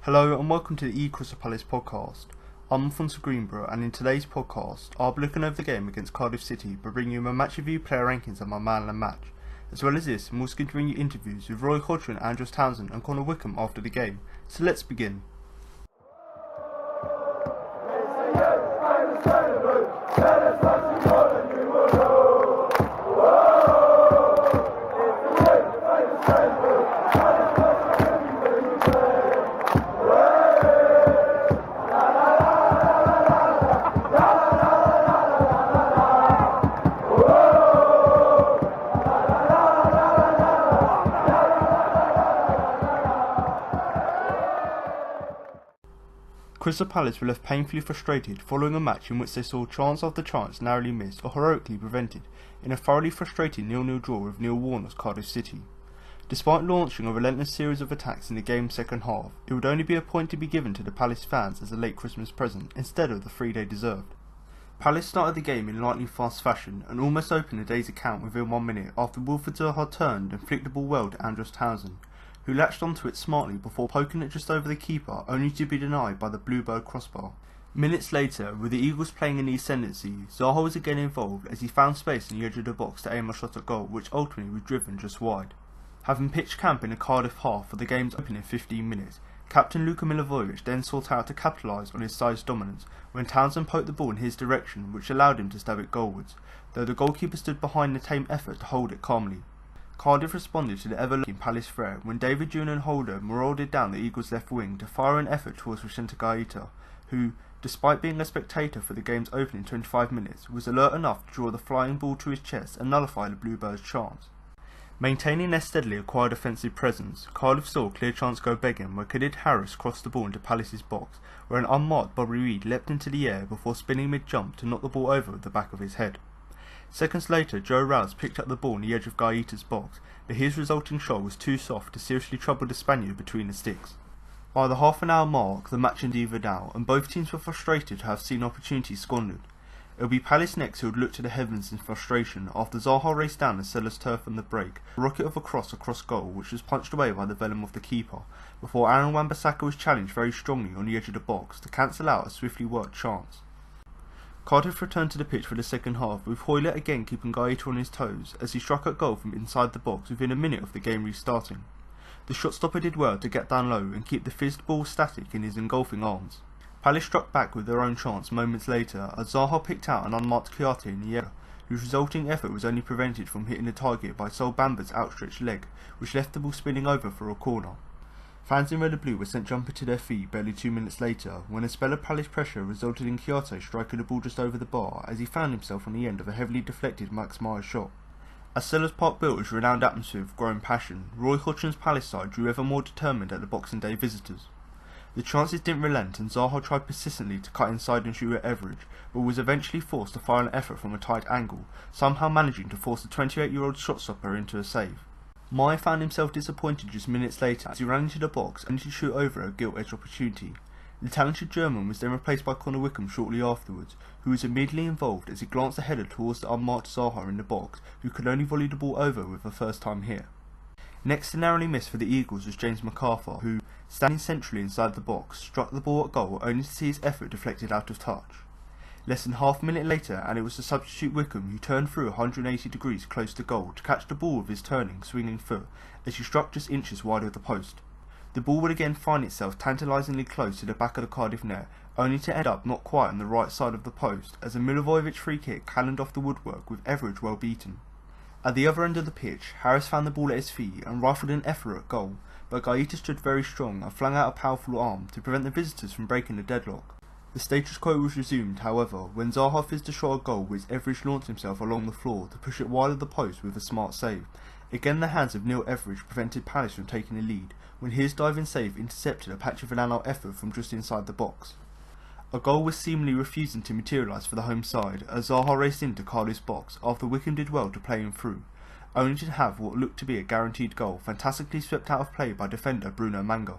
Hello and welcome to the Crystal Palace podcast. I'm Alfonso Greenbrook, and in today's podcast I'll be looking over the game against Cardiff City by bringing you my match review, player rankings and my man of the match. As well as this, I'm also going to bring you interviews with Roy Hodgson, Andrew Townsend and Connor Wickham after the game. So let's begin. Crystal Palace were left painfully frustrated following a match in which they saw chance after chance narrowly missed or heroically prevented in a thoroughly frustrating 0-0 draw with Neil Warnock's Cardiff City. Despite launching a relentless series of attacks in the game's second half, it would only be a point to be given to the Palace fans as a late Christmas present instead of the 3 they deserved. Palace started the game in lightning fast fashion and almost opened the day's account within 1 minute after Wilfried Zaha turned and flicked the ball well to Andrew Townsend, who latched onto it smartly before poking it just over the keeper, only to be denied by the Bluebird crossbar. Minutes later, with the Eagles playing in the ascendancy, Zaha was again involved as he found space in the edge of the box to aim a shot at goal, which ultimately was driven just wide. Having pitched camp in the Cardiff half for the game's opening 15 minutes, captain Luka Milivojevic then sought out to capitalise on his side's dominance when Townsend poked the ball in his direction, which allowed him to stab it goalwards, though the goalkeeper stood behind the tame effort to hold it calmly. Cardiff responded to the ever-looking Palace threat when David June and Holder marauded down the Eagles' left wing to fire an effort towards Vicente Guaita, who, despite being a spectator for the game's opening 25 minutes, was alert enough to draw the flying ball to his chest and nullify the Bluebirds' chance. Maintaining their steadily acquired offensive presence, Cardiff saw a clear chance go begging where Khalid Harris crossed the ball into Palace's box, where an unmarked Bobby Reid leapt into the air before spinning mid-jump to knock the ball over with the back of his head. Seconds later, Joe Rouse picked up the ball on the edge of Guaita's box, but his resulting shot was too soft to seriously trouble the Spaniard between the sticks. By the half-an-hour mark, the match had evened out, and both teams were frustrated to have seen opportunities squandered. It would be Palace next who would look to the heavens in frustration after Zaha raced down the Sellers turf on the break, a rocket of a cross across goal which was punched away by the vellum of the keeper, before Aaron Wan-Bissaka was challenged very strongly on the edge of the box to cancel out a swiftly worked chance. Cardiff returned to the pitch for the second half, with Hoylett again keeping Guaita on his toes as he struck at goal from inside the box within a minute of the game restarting. The shot stopper did well to get down low and keep the fizzed ball static in his engulfing arms. Palace struck back with their own chance moments later as Zaha picked out an unmarked Chiarte in the air, whose resulting effort was only prevented from hitting the target by Sol Bamba's outstretched leg, which left the ball spinning over for a corner. Fans in red and blue were sent jumping to their feet barely 2 minutes later when a spell of Palace pressure resulted in Chiarte striking the ball just over the bar as he found himself on the end of a heavily deflected Max Myers shot. As Sellers Park built its renowned atmosphere of growing passion, Roy Hodgson's Palace side grew ever more determined at the Boxing Day visitors. The chances didn't relent and Zaha tried persistently to cut inside and shoot at Everidge, but was eventually forced to fire an effort from a tight angle, somehow managing to force the 28-year-old shot stopper into a save. Meyer found himself disappointed just minutes later as he ran into the box only to shoot over a gilt-edged opportunity. The talented German was then replaced by Connor Wickham shortly afterwards, who was immediately involved as he glanced a header towards the unmarked Zaha in the box, who could only volley the ball over with a first-time hit. Next to narrowly miss for the Eagles was James McArthur, who, standing centrally inside the box, struck the ball at goal only to see his effort deflected out of touch. Less than half a minute later, and it was the substitute Wickham who turned through 180 degrees close to goal to catch the ball with his turning, swinging foot as he struck just inches wide of the post. The ball would again find itself tantalisingly close to the back of the Cardiff net, only to end up not quite on the right side of the post as a Milivojevic free kick cannoned off the woodwork with Everidge well beaten. At the other end of the pitch, Harris found the ball at his feet and rifled an effort at goal, but Guaita stood very strong and flung out a powerful arm to prevent the visitors from breaking the deadlock. The status quo was resumed, however, when Zaha fizzed a shot at goal which Everidge launched himself along the floor to push it wide of the post with a smart save. Again the hands of Neil Everidge prevented Palace from taking the lead, when his diving save intercepted a patch of an all-out effort from just inside the box. A goal was seemingly refusing to materialise for the home side as Zaha raced into Cardiff's box after Wickham did well to play him through, only to have what looked to be a guaranteed goal fantastically swept out of play by defender Bruno Manga.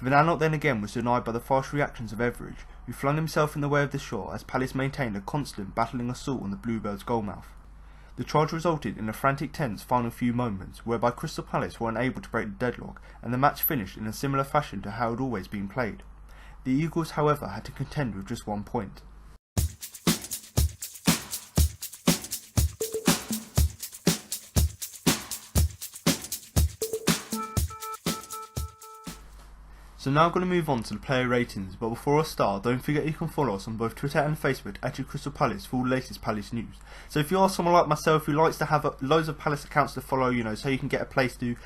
Vananok then again was denied by the fast reactions of Everidge, who flung himself in the way of the shot as Palace maintained a constant battling assault on the Bluebirds' goalmouth. The charge resulted in a frantic tense final few moments, whereby Crystal Palace were unable to break the deadlock, and the match finished in a similar fashion to how it had always been played. The Eagles, however, had to contend with just 1 point. So now I'm going to move on to the player ratings, but before I start, don't forget you can follow us on both Twitter and Facebook at Crystal Palace for all the latest Palace news. So if you are someone like myself who likes to have loads of Palace accounts to follow, so you can get a place to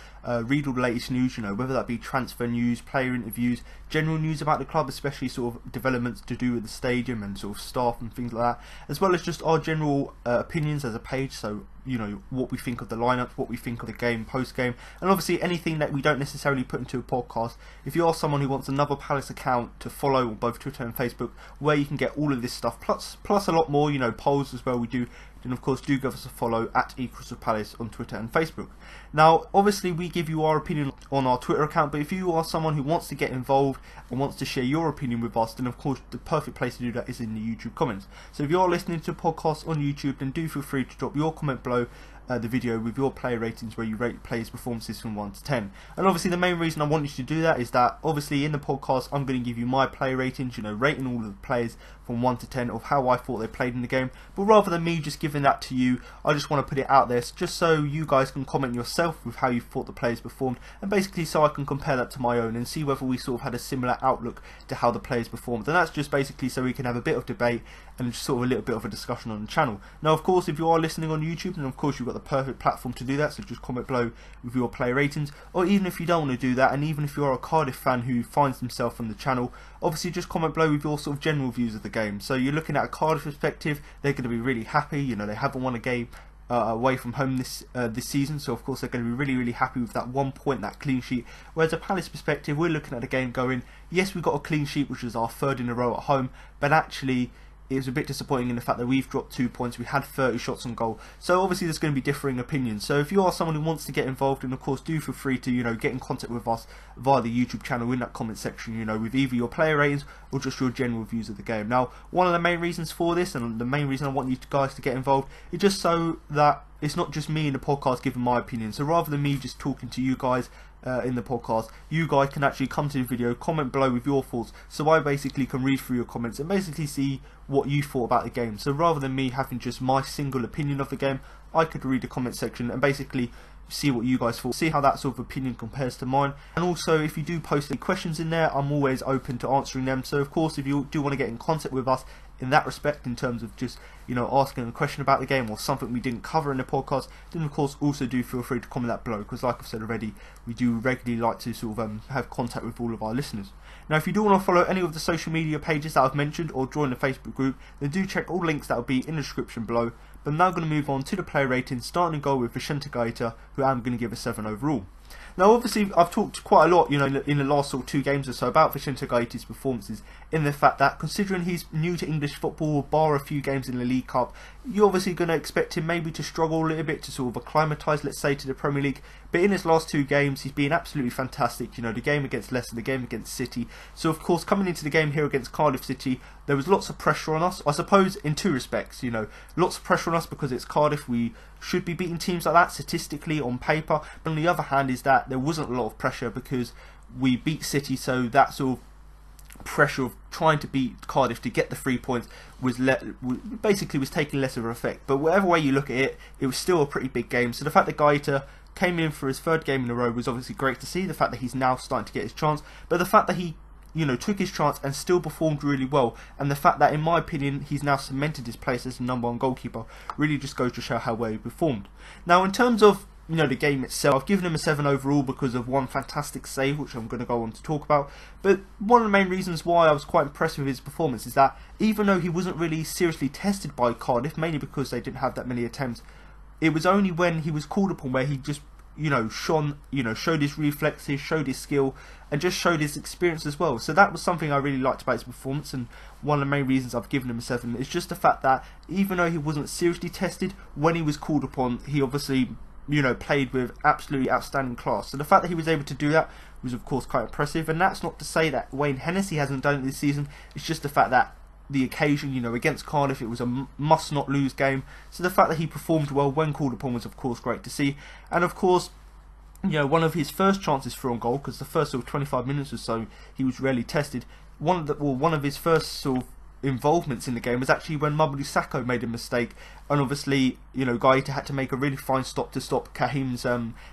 read all the latest news, whether that be transfer news, player interviews, general news about the club, especially sort of developments to do with the stadium and sort of staff and things like that, as well as just our general opinions as a page, so what we think of the lineup, what we think of the game, post-game, and obviously anything that we don't necessarily put into a podcast. If you are someone who wants another Palace account to follow on both Twitter and Facebook, where you can get all of this stuff, plus a lot more, polls as well we do, then of course do give us a follow at Crystal Palace on Twitter and Facebook. Now, obviously we give you our opinion on our Twitter account, but if you are someone who wants to get involved and wants to share your opinion with us, then of course the perfect place to do that is in the YouTube comments. So if you are listening to a podcast on YouTube, then do feel free to drop your comment below the video with your player ratings, where you rate players' performances from 1 to 10. And obviously the main reason I want you to do that is that obviously in the podcast I'm going to give you my player ratings, rating all of the players from 1 to 10 of how I thought they played in the game. But rather than me just giving that to you, I just want to put it out there just so you guys can comment yourself with how you thought the players performed, and basically so I can compare that to my own and see whether we sort of had a similar outlook to how the players performed. And that's just basically so we can have a bit of debate and just sort of a little bit of a discussion on the channel. Now of course if you are listening on YouTube, then of course you've got the perfect platform to do that, so just comment below with your player ratings. Or even if you don't want to do that, and even if you're a Cardiff fan who finds himself on the channel, obviously just comment below with your sort of general views of the game. So you're looking at a Cardiff perspective, they're going to be really happy, they haven't won a game away from home this season, so of course they're going to be really happy with that 1 point, that clean sheet. Whereas a Palace perspective, we're looking at the game going, yes, we got a clean sheet, which was our 3rd in a row at home, but actually it was a bit disappointing in the fact that we've dropped 2 points, we had 30 shots on goal. So obviously there's going to be differing opinions. So if you are someone who wants to get involved, then of course do feel free to get in contact with us via the YouTube channel in that comment section, with either your player ratings or just your general views of the game. Now, one of the main reasons for this, and the main reason I want you guys to get involved, is just so that it's not just me in the podcast giving my opinion. So rather than me just talking to you guys in the podcast, you guys can actually come to the video, comment below with your thoughts, so I basically can read through your comments and basically see what you thought about the game. So rather than me having just my single opinion of the game, I could read the comment section and basically see what you guys thought, see how that sort of opinion compares to mine. And also if you do post any questions in there, I'm always open to answering them. So of course if you do want to get in contact with us in that respect, in terms of just asking a question about the game or something we didn't cover in the podcast, then of course also do feel free to comment that below, because like I've said already, we do regularly like to sort of have contact with all of our listeners. Now if you do want to follow any of the social media pages that I've mentioned or join the Facebook group, then do check all links that will be in the description below. But I'm now going to move on to the player ratings, starting in goal with Vicente Guaita, who I'm going to give a 7 overall. Now obviously I've talked quite a lot in the last sort of 2 games or so about Vicente Guaita's performances, in the fact that considering he's new to English football, bar a few games in the League Cup, you're obviously going to expect him maybe to struggle a little bit to sort of acclimatise, let's say, to the Premier League. But in his last 2 games he's been absolutely fantastic, the game against Leicester, the game against City. So of course coming into the game here against Cardiff City, there was lots of pressure on us, I suppose in 2 respects, lots of pressure on us because it's Cardiff, we should be beating teams like that statistically on paper. But on the other hand is that there wasn't a lot of pressure because we beat City, so that sort of pressure of trying to beat Cardiff to get the 3 points was basically taking less of an effect. But whatever way you look at it, it was still a pretty big game. So the fact that Guaita came in for his 3rd game in a row was obviously great to see. The fact that he's now starting to get his chance, but the fact that he took his chance and still performed really well, and the fact that in my opinion he's now cemented his place as the #1 goalkeeper, really just goes to show how well he performed. Now in terms of the game itself, I've given him a 7 overall because of one fantastic save, which I'm going to go on to talk about. But one of the main reasons why I was quite impressed with his performance is that even though he wasn't really seriously tested by Cardiff, mainly because they didn't have that many attempts, it was only when he was called upon where he just showed his reflexes, showed his skill, and just showed his experience as well. So that was something I really liked about his performance, and one of the main reasons I've given him a 7 is just the fact that even though he wasn't seriously tested, when he was called upon, he obviously played with absolutely outstanding class. So the fact that he was able to do that was of course quite impressive, and that's not to say that Wayne Hennessey hasn't done it this season. It's just the fact that the occasion. You know, against Cardiff, it was a must not lose game. So the fact that he performed well when called upon was of course great to see. And of course, you know, one of his first chances for on goal, because the first sort of 25 minutes or so he was rarely tested. One of his first sort of involvements in the game was actually when Mamadou Sakho made a mistake, and obviously, you know, Guaita had to make a really fine stop to stop Kahim's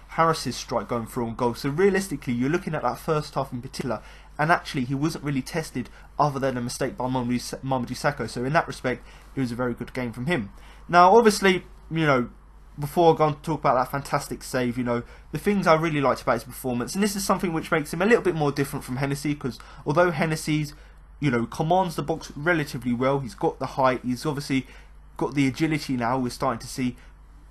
Harris's strike going through on goal. So realistically, you're looking at that first half in particular, and actually he wasn't really tested other than a mistake by Mamadou Sakho. So in that respect, it was a very good game from him. Now, obviously, you know, before I go on to talk about that fantastic save, you know, the things I really liked about his performance, and this is something which makes him a little bit more different from Hennessey, because although Hennessey's, you know, commands the box relatively well, he's got the height, he's obviously got the agility now, we're starting to see,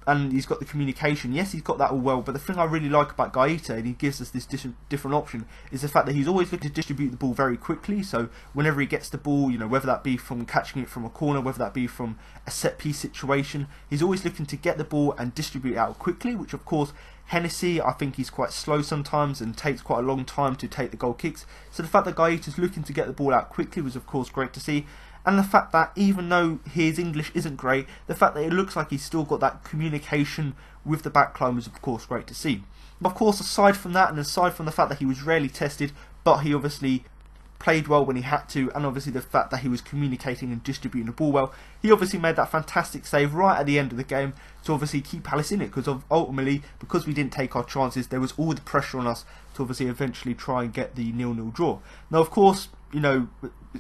and he's got the communication. Yes, he's got that all well, but the thing I really like about Guaita, and he gives us this different option, is the fact that he's always looking to distribute the ball very quickly. So whenever he gets the ball, you know, whether that be from catching it from a corner, whether that be from a set piece situation, he's always looking to get the ball and distribute it out quickly, which of course Hennessey, I think he's quite slow sometimes and takes quite a long time to take the goal kicks. So the fact that Guaita's looking to get the ball out quickly was of course great to see. And the fact that even though his English isn't great, the fact that it looks like he's still got that communication with the backline was of course great to see. But of course, aside from that, and aside from the fact that he was rarely tested, but he obviously played well when he had to, and obviously the fact that he was communicating and distributing the ball well, he obviously made that fantastic save right at the end of the game to obviously keep Palace in it, because ultimately, because we didn't take our chances, there was all the pressure on us to obviously eventually try and get the 0-0 draw. Now of course, you know,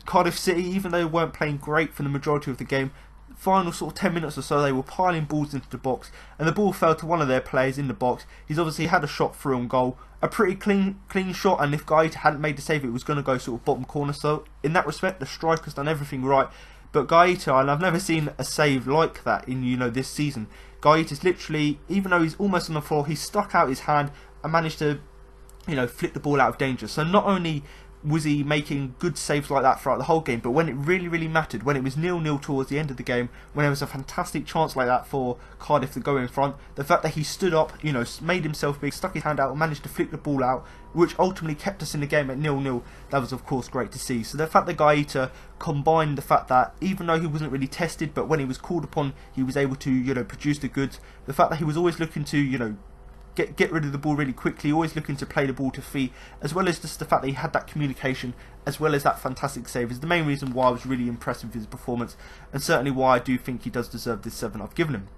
Cardiff City, even though they weren't playing great for the majority of the game, final sort of 10 minutes or so, they were piling balls into the box, and the ball fell to one of their players in the box. He's obviously had a shot through on goal, a pretty clean shot, and if Guaita hadn't made the save, it was going to go sort of bottom corner. So in that respect, the striker's done everything right. But Guaita, and I've never seen a save like that in, you know, this season. Guaita's literally, even though he's almost on the floor, he stuck out his hand and managed to, you know, flick the ball out of danger. So not only was he making good saves like that throughout the whole game, but when it really mattered, when it was 0-0 towards the end of the game, when there was a fantastic chance like that for Cardiff to go in front, the fact that he stood up, you know, made himself big, stuck his hand out and managed to flick the ball out, which ultimately kept us in the game at 0-0, that was of course great to see. So the fact that Guaita combined the fact that even though he wasn't really tested, but when he was called upon, he was able to, you know, produce the goods, the fact that he was always looking to, you know, get rid of the ball really quickly, always looking to play the ball to feet, as well as just the fact that he had that communication, as well as that fantastic save, is the main reason why I was really impressed with his performance, and certainly why I do think he does deserve this 7 I've given him.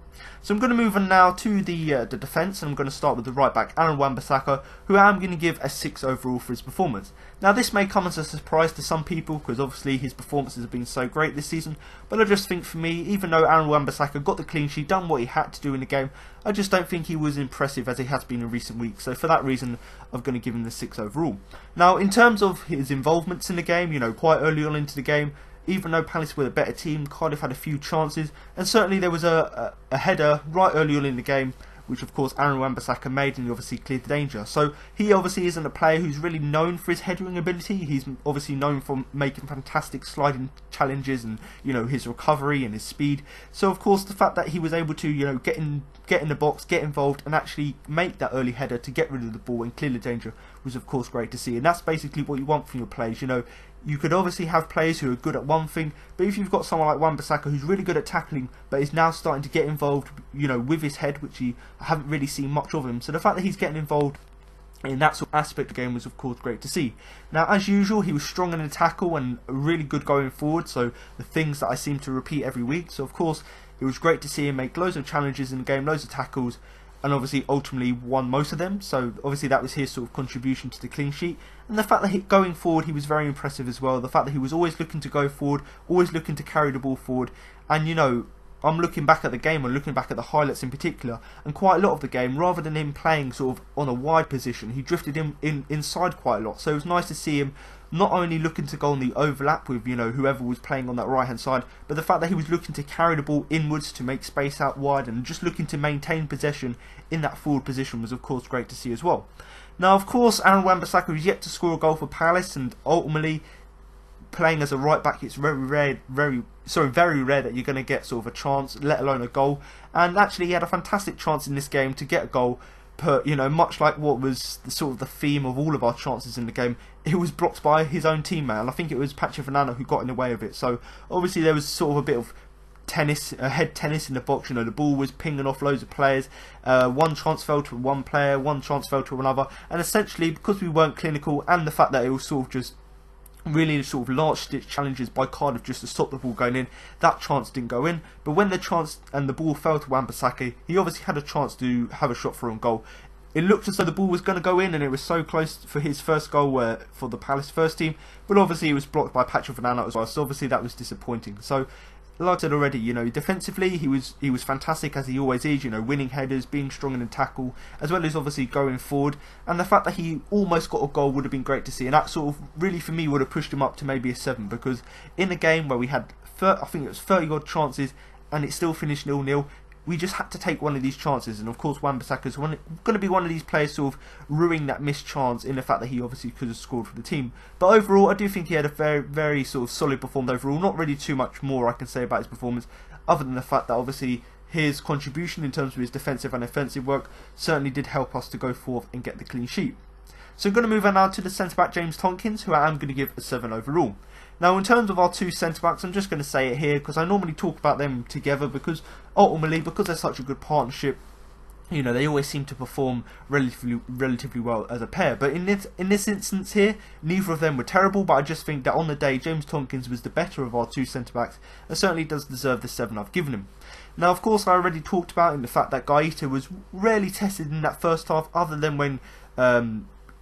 So I'm going to move on now to the defence, and I'm going to start with the right back, Aaron Wan-Bissaka, who I'm going to give a 6 overall for his performance. Now this may come as a surprise to some people, because obviously his performances have been so great this season, but I just think for me, even though Aaron Wan-Bissaka got the clean sheet, done what he had to do in the game, I just don't think he was impressive as he has been in recent weeks. So for that reason, I'm going to give him the 6 overall. Now in terms of his involvements in the game, you know, quite early on into the game, even though Palace were the better team, Cardiff had a few chances, and certainly there was a header right early on in the game, which of course Aaron Wan-Bissaka made, and he obviously cleared the danger. So he obviously isn't a player who's really known for his headering ability. He's obviously known for making fantastic sliding challenges and, you know, his recovery and his speed. So of course the fact that he was able to, you know, get in the box, get involved and actually make that early header to get rid of the ball and clear the danger was of course great to see. And that's basically what you want from your players. You know, you could obviously have players who are good at one thing, but if you've got someone like Wan-Bissaka who's really good at tackling, but is now starting to get involved, you know, with his head, which I haven't really seen much of him. So the fact that he's getting involved in that sort of aspect of the game was of course great to see. Now as usual, he was strong in the tackle and really good going forward, so the things that I seem to repeat every week. So of course it was great to see him make loads of challenges in the game, loads of tackles, and obviously ultimately won most of them. So obviously that was his sort of contribution to the clean sheet. And the fact that going forward he was very impressive as well. The fact that he was always looking to go forward, always looking to carry the ball forward. And you know, I'm looking back at the game and looking back at the highlights in particular, and quite a lot of the game, rather than him playing sort of on a wide position, he drifted inside quite a lot. So it was nice to see him not only looking to go on the overlap with, you know, whoever was playing on that right hand side, but the fact that he was looking to carry the ball inwards to make space out wide and just looking to maintain possession in that forward position was of course great to see as well. Now of course Aaron Wan-Bissaka is yet to score a goal for Palace, and ultimately playing as a right back, it's very rare that you're going to get sort of a chance, let alone a goal. And actually he had a fantastic chance in this game to get a goal, But, you know, much like what was sort of the theme of all of our chances in the game, it was blocked by his own teammate, and I think it was Patrick Vanana who got in the way of it. So obviously there was sort of a bit of head tennis in the box. You know, the ball was pinging off loads of players. One chance fell to one player, one chance fell to another, and essentially because we weren't clinical, and the fact that it was sort of just really sort of large-ditch challenges by Cardiff just to stop the ball going in, that chance didn't go in. But when the chance and the ball fell to Wan-Bissaka, he obviously had a chance to have a shot for on goal. It looked as though the ball was going to go in, and it was so close for his first goal for the Palace first team, but obviously it was blocked by Patrick Vanana as well, so obviously that was disappointing. So like I said already, you know, defensively he was fantastic, as he always is, you know, winning headers, being strong in the tackle, as well as obviously going forward, and the fact that he almost got a goal would have been great to see, and that sort of really for me would have pushed him up to maybe a 7, because in a game where we had I think it was 30 odd chances and it still finished 0-0, we just had to take one of these chances, and of course Wan-Bissaka's going to be one of these players sort of ruining that missed chance in the fact that he obviously could have scored for the team. But overall, I do think he had a very, very sort of solid performance overall. Not really too much more I can say about his performance, other than the fact that obviously his contribution in terms of his defensive and offensive work certainly did help us to go forth and get the clean sheet. So I'm going to move on now to the centre-back James Tompkins, who I am going to give a 7 overall. Now, in terms of our two centre-backs, I'm just going to say it here because I normally talk about them together, because ultimately, because they're such a good partnership, you know, they always seem to perform relatively well as a pair. But in this instance here, neither of them were terrible, but I just think that on the day, James Tompkins was the better of our two centre-backs, and certainly does deserve the 7 I've given him. Now, of course, I already talked about in the fact that Guaita was rarely tested in that first half, other than when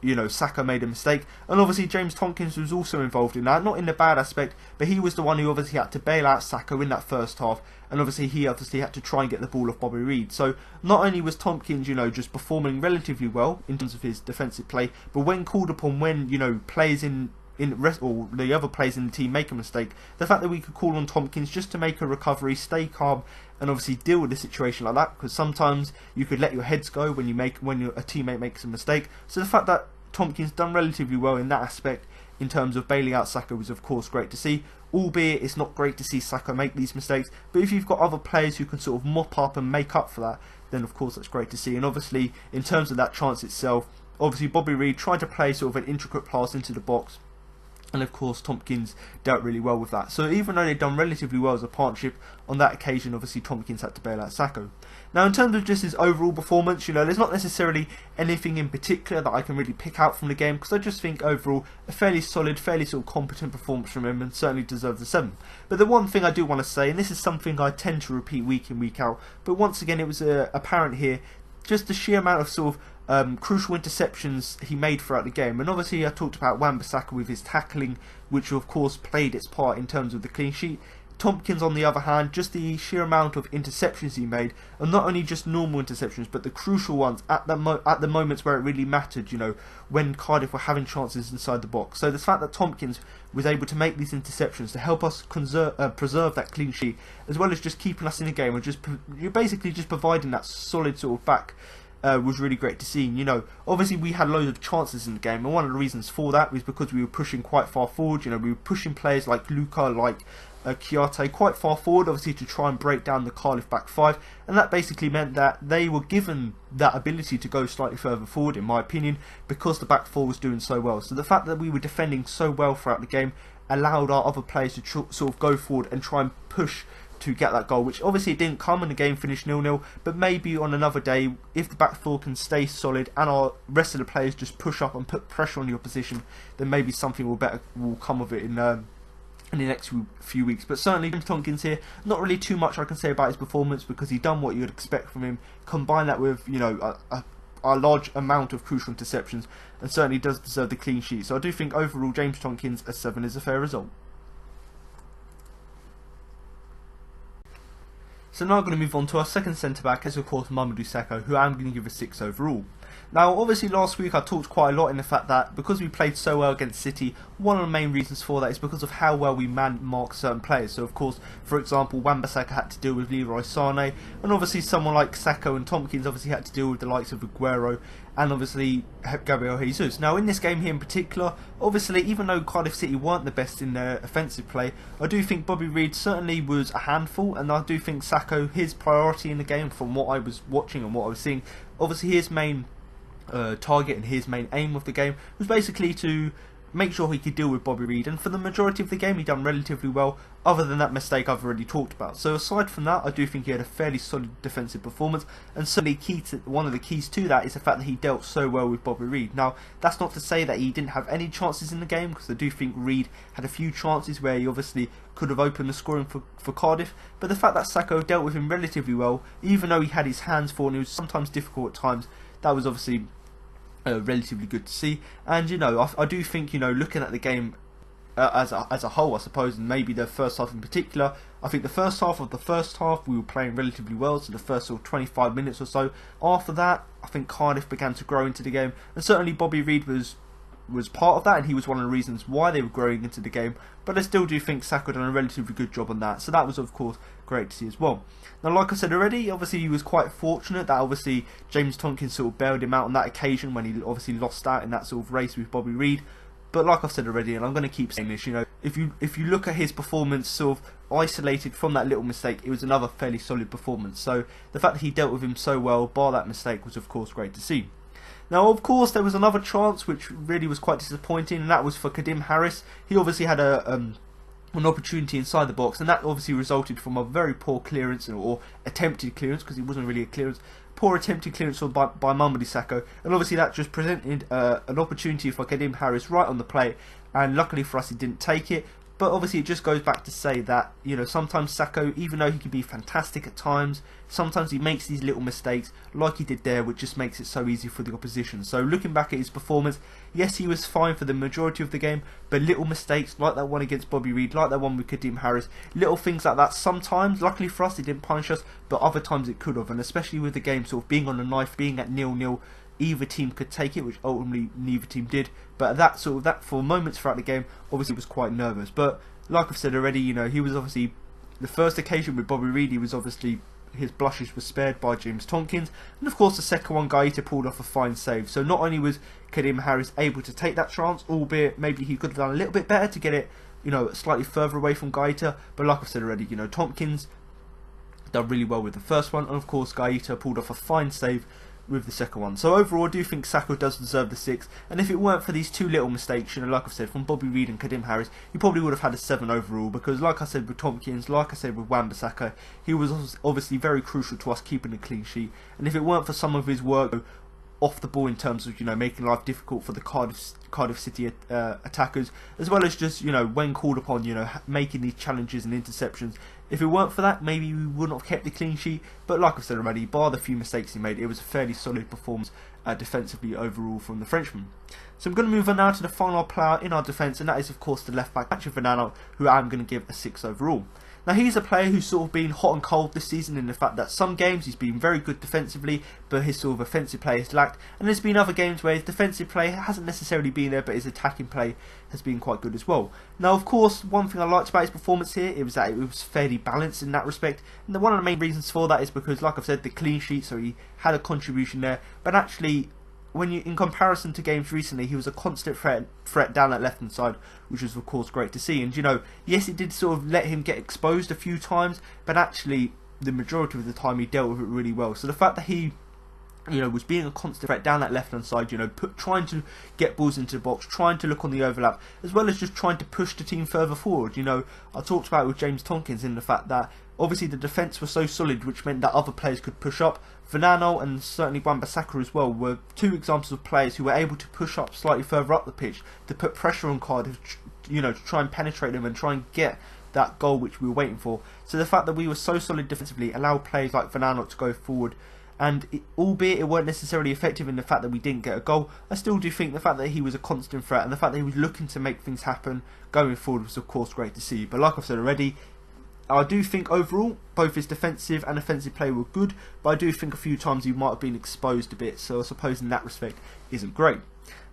you know, Saka made a mistake, and obviously James Tompkins was also involved in that, not in the bad aspect, but he was the one who obviously had to bail out Saka in that first half, and obviously he had to try and get the ball off Bobby Reid. So not only was Tompkins, you know, just performing relatively well in terms of his defensive play, but when called upon, when, you know, players or the other players in the team make a mistake, the fact that we could call on Tompkins just to make a recovery, stay calm, and obviously deal with a situation like that, because sometimes you could let your heads go when a teammate makes a mistake. So the fact that Tompkins done relatively well in that aspect in terms of bailing out Saka was of course great to see, albeit it's not great to see Saka make these mistakes, but if you've got other players who can sort of mop up and make up for that, then of course that's great to see. And obviously in terms of that chance itself, obviously Bobby Reid tried to play sort of an intricate pass into the box, and of course Tompkins dealt really well with that. So even though they'd done relatively well as a partnership, on that occasion obviously Tompkins had to bail out Saka. Now in terms of just his overall performance, you know, there's not necessarily anything in particular that I can really pick out from the game, because I just think overall a fairly solid, fairly sort of competent performance from him, and certainly deserves a 7. But the one thing I do want to say, and this is something I tend to repeat week in, week out, but once again it was apparent here, just the sheer amount of sort of crucial interceptions he made throughout the game. And obviously I talked about Wan-Bissaka with his tackling, which of course played its part in terms of the clean sheet. Tompkins on the other hand, just the sheer amount of interceptions he made, and not only just normal interceptions, but the crucial ones at the moments where it really mattered, you know, when Cardiff were having chances inside the box. So the fact that Tompkins was able to make these interceptions to help us preserve that clean sheet, as well as just keeping us in the game, and you're basically just providing that solid sort of back, was really great to see. You know, obviously we had loads of chances in the game, and one of the reasons for that was because we were pushing quite far forward. You know, we were pushing players like Luca, like Chiarte quite far forward, obviously to try and break down the Cardiff back 5, and that basically meant that they were given that ability to go slightly further forward, in my opinion, because the back 4 was doing so well. So the fact that we were defending so well throughout the game allowed our other players to sort of go forward and try and push to get that goal, which obviously it didn't come, and the game finished 0-0, but maybe on another day, if the back 4 can stay solid and our rest of the players just push up and put pressure on your position, then maybe something will come of it in the next few weeks. But certainly James Tompkins here, not really too much I can say about his performance, because he done what you would expect from him. Combine that with, you know, a large amount of crucial interceptions, and certainly does deserve the clean sheet. So I do think overall James Tompkins a 7 is a fair result. So now I'm going to move on to our second centre-back, as of course Mamadou Sakho, who I'm going to give a 6 overall. Now obviously last week I talked quite a lot in the fact that because we played so well against City, one of the main reasons for that is because of how well we man-mark certain players. So of course, for example, Wan-Bissaka had to deal with Leroy Sané, and obviously someone like Sakho and Tompkins obviously had to deal with the likes of Aguero, and obviously Gabriel Jesus. Now in this game here in particular, obviously even though Cardiff City weren't the best in their offensive play, I do think Bobby Reid certainly was a handful, and I do think Sakho, his priority in the game from what I was watching and what I was seeing, obviously his main target and his main aim of the game was basically to make sure he could deal with Bobby Reid, and for the majority of the game he done relatively well, other than that mistake I've already talked about. So aside from that, I do think he had a fairly solid defensive performance, and certainly one of the keys to that is the fact that he dealt so well with Bobby Reid. Now that's not to say that he didn't have any chances in the game, because I do think Reid had a few chances where he obviously could have opened the scoring for Cardiff, but the fact that Sakho dealt with him relatively well, even though he had his hands full and it was sometimes difficult at times, that was obviously relatively good to see. And you know, I do think, you know, looking at the game as a whole, I suppose, and maybe the first half in particular, I think the first half we were playing relatively well, so the first sort of 25 minutes or so. After that, I think Cardiff began to grow into the game, and certainly Bobby Reid was part of that, and he was one of the reasons why they were growing into the game, but I still do think Sakho done a relatively good job on that, so that was of course great to see as well. Now like I said already, obviously he was quite fortunate that obviously James Tompkins sort of bailed him out on that occasion when he obviously lost out in that sort of race with Bobby Reid. But like I've said already, and I'm going to keep saying this, you know, if you look at his performance sort of isolated from that little mistake, it was another fairly solid performance. So the fact that he dealt with him so well, bar that mistake, was of course great to see. Now of course there was another chance which really was quite disappointing, and that was for Kadim Harris. He obviously had an opportunity inside the box, and that obviously resulted from a very poor clearance, or attempted clearance, because it wasn't really a clearance. Poor attempted clearance by Mamadi Sakho, and obviously that just presented an opportunity for Kadim Harris right on the plate, and luckily for us he didn't take it. But obviously it just goes back to say that, you know, sometimes Sakho, even though he can be fantastic at times, sometimes he makes these little mistakes like he did there, which just makes it so easy for the opposition. So looking back at his performance, yes, he was fine for the majority of the game, but little mistakes like that one against Bobby Reid, like that one with Kadim Harris, little things like that, sometimes, luckily for us, it didn't punish us, but other times it could have, and especially with the game sort of being on the knife, being at 0-0, either team could take it, which ultimately neither team did, but that for moments throughout the game obviously was quite nervous. But like I've said already, you know, he was obviously, the first occasion with Bobby Reid, he was obviously, his blushes were spared by James Tompkins, and of course the second one Guaita pulled off a fine save. So not only was Kadim Harris able to take that chance, albeit maybe he could have done a little bit better to get it, you know, slightly further away from Guaita, but like I've said already, you know, Tompkins done really well with the first one, and of course Guaita pulled off a fine save with the second one. So overall I do think Sakho does deserve the 6, and if it weren't for these two little mistakes, you know, like I've said, from Bobby Reid and Kadim Harris, he probably would have had a 7 overall, because like I said with Tompkins, like I said with Wan-Bissaka, he was obviously very crucial to us keeping a clean sheet, and if it weren't for some of his work off the ball in terms of, you know, making life difficult for the Cardiff City attackers, as well as just, you know, when called upon, you know, making these challenges and interceptions, if it weren't for that, maybe we wouldn't have kept the clean sheet. But like I've said already, bar the few mistakes he made, it was a fairly solid performance defensively overall from the Frenchman. So I'm going to move on now to the final player in our defence, and that is of course the left back, Vanano, who I'm going to give a 6 overall. Now he's a player who's sort of been hot and cold this season, in the fact that some games he's been very good defensively, but his sort of offensive play has lacked, and there's been other games where his defensive play hasn't necessarily been there, but his attacking play has been quite good as well. Now of course, one thing I liked about his performance here, it was that it was fairly balanced in that respect, and one of the main reasons for that is because, like I've said, the clean sheet, so he had a contribution there, but actually, when you, in comparison to games recently, he was a constant threat down that left hand side, which was of course great to see. And you know, yes, it did sort of let him get exposed a few times, but actually the majority of the time he dealt with it really well. So the fact that he, you know, was being a constant threat down that left hand side, you know, trying to get balls into the box, trying to look on the overlap, as well as just trying to push the team further forward. You know, I talked about it with James Tompkins in the fact that obviously the defence was so solid, which meant that other players could push up. Vanano and certainly Wan-Bissaka as well were two examples of players who were able to push up slightly further up the pitch to put pressure on Cardiff, you know, to try and penetrate them and try and get that goal which we were waiting for. So the fact that we were so solid defensively allowed players like Vanano to go forward, and albeit it weren't necessarily effective in the fact that we didn't get a goal, I still do think the fact that he was a constant threat and the fact that he was looking to make things happen going forward was of course great to see. But like I've said already, I do think overall both his defensive and offensive play were good, but I do think a few times he might have been exposed a bit, so I suppose in that respect isn't great.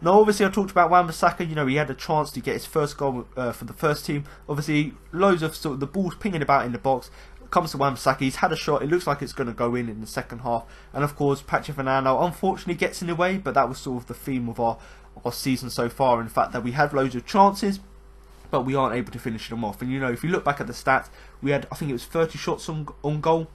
Now obviously I talked about Wan-Bissaka, you know, he had a chance to get his first goal for the first team. Obviously loads of sort of the balls pinging about in the box, comes to Wan-Bissaka, he's had a shot, it looks like it's going to go in the second half, and of course Patrick Van Aanholt unfortunately gets in the way, but that was sort of the theme of our season so far, in fact that we had loads of chances, but we aren't able to finish them off. And you know, if you look back at the stats, we had, I think it was 30 shots on goal,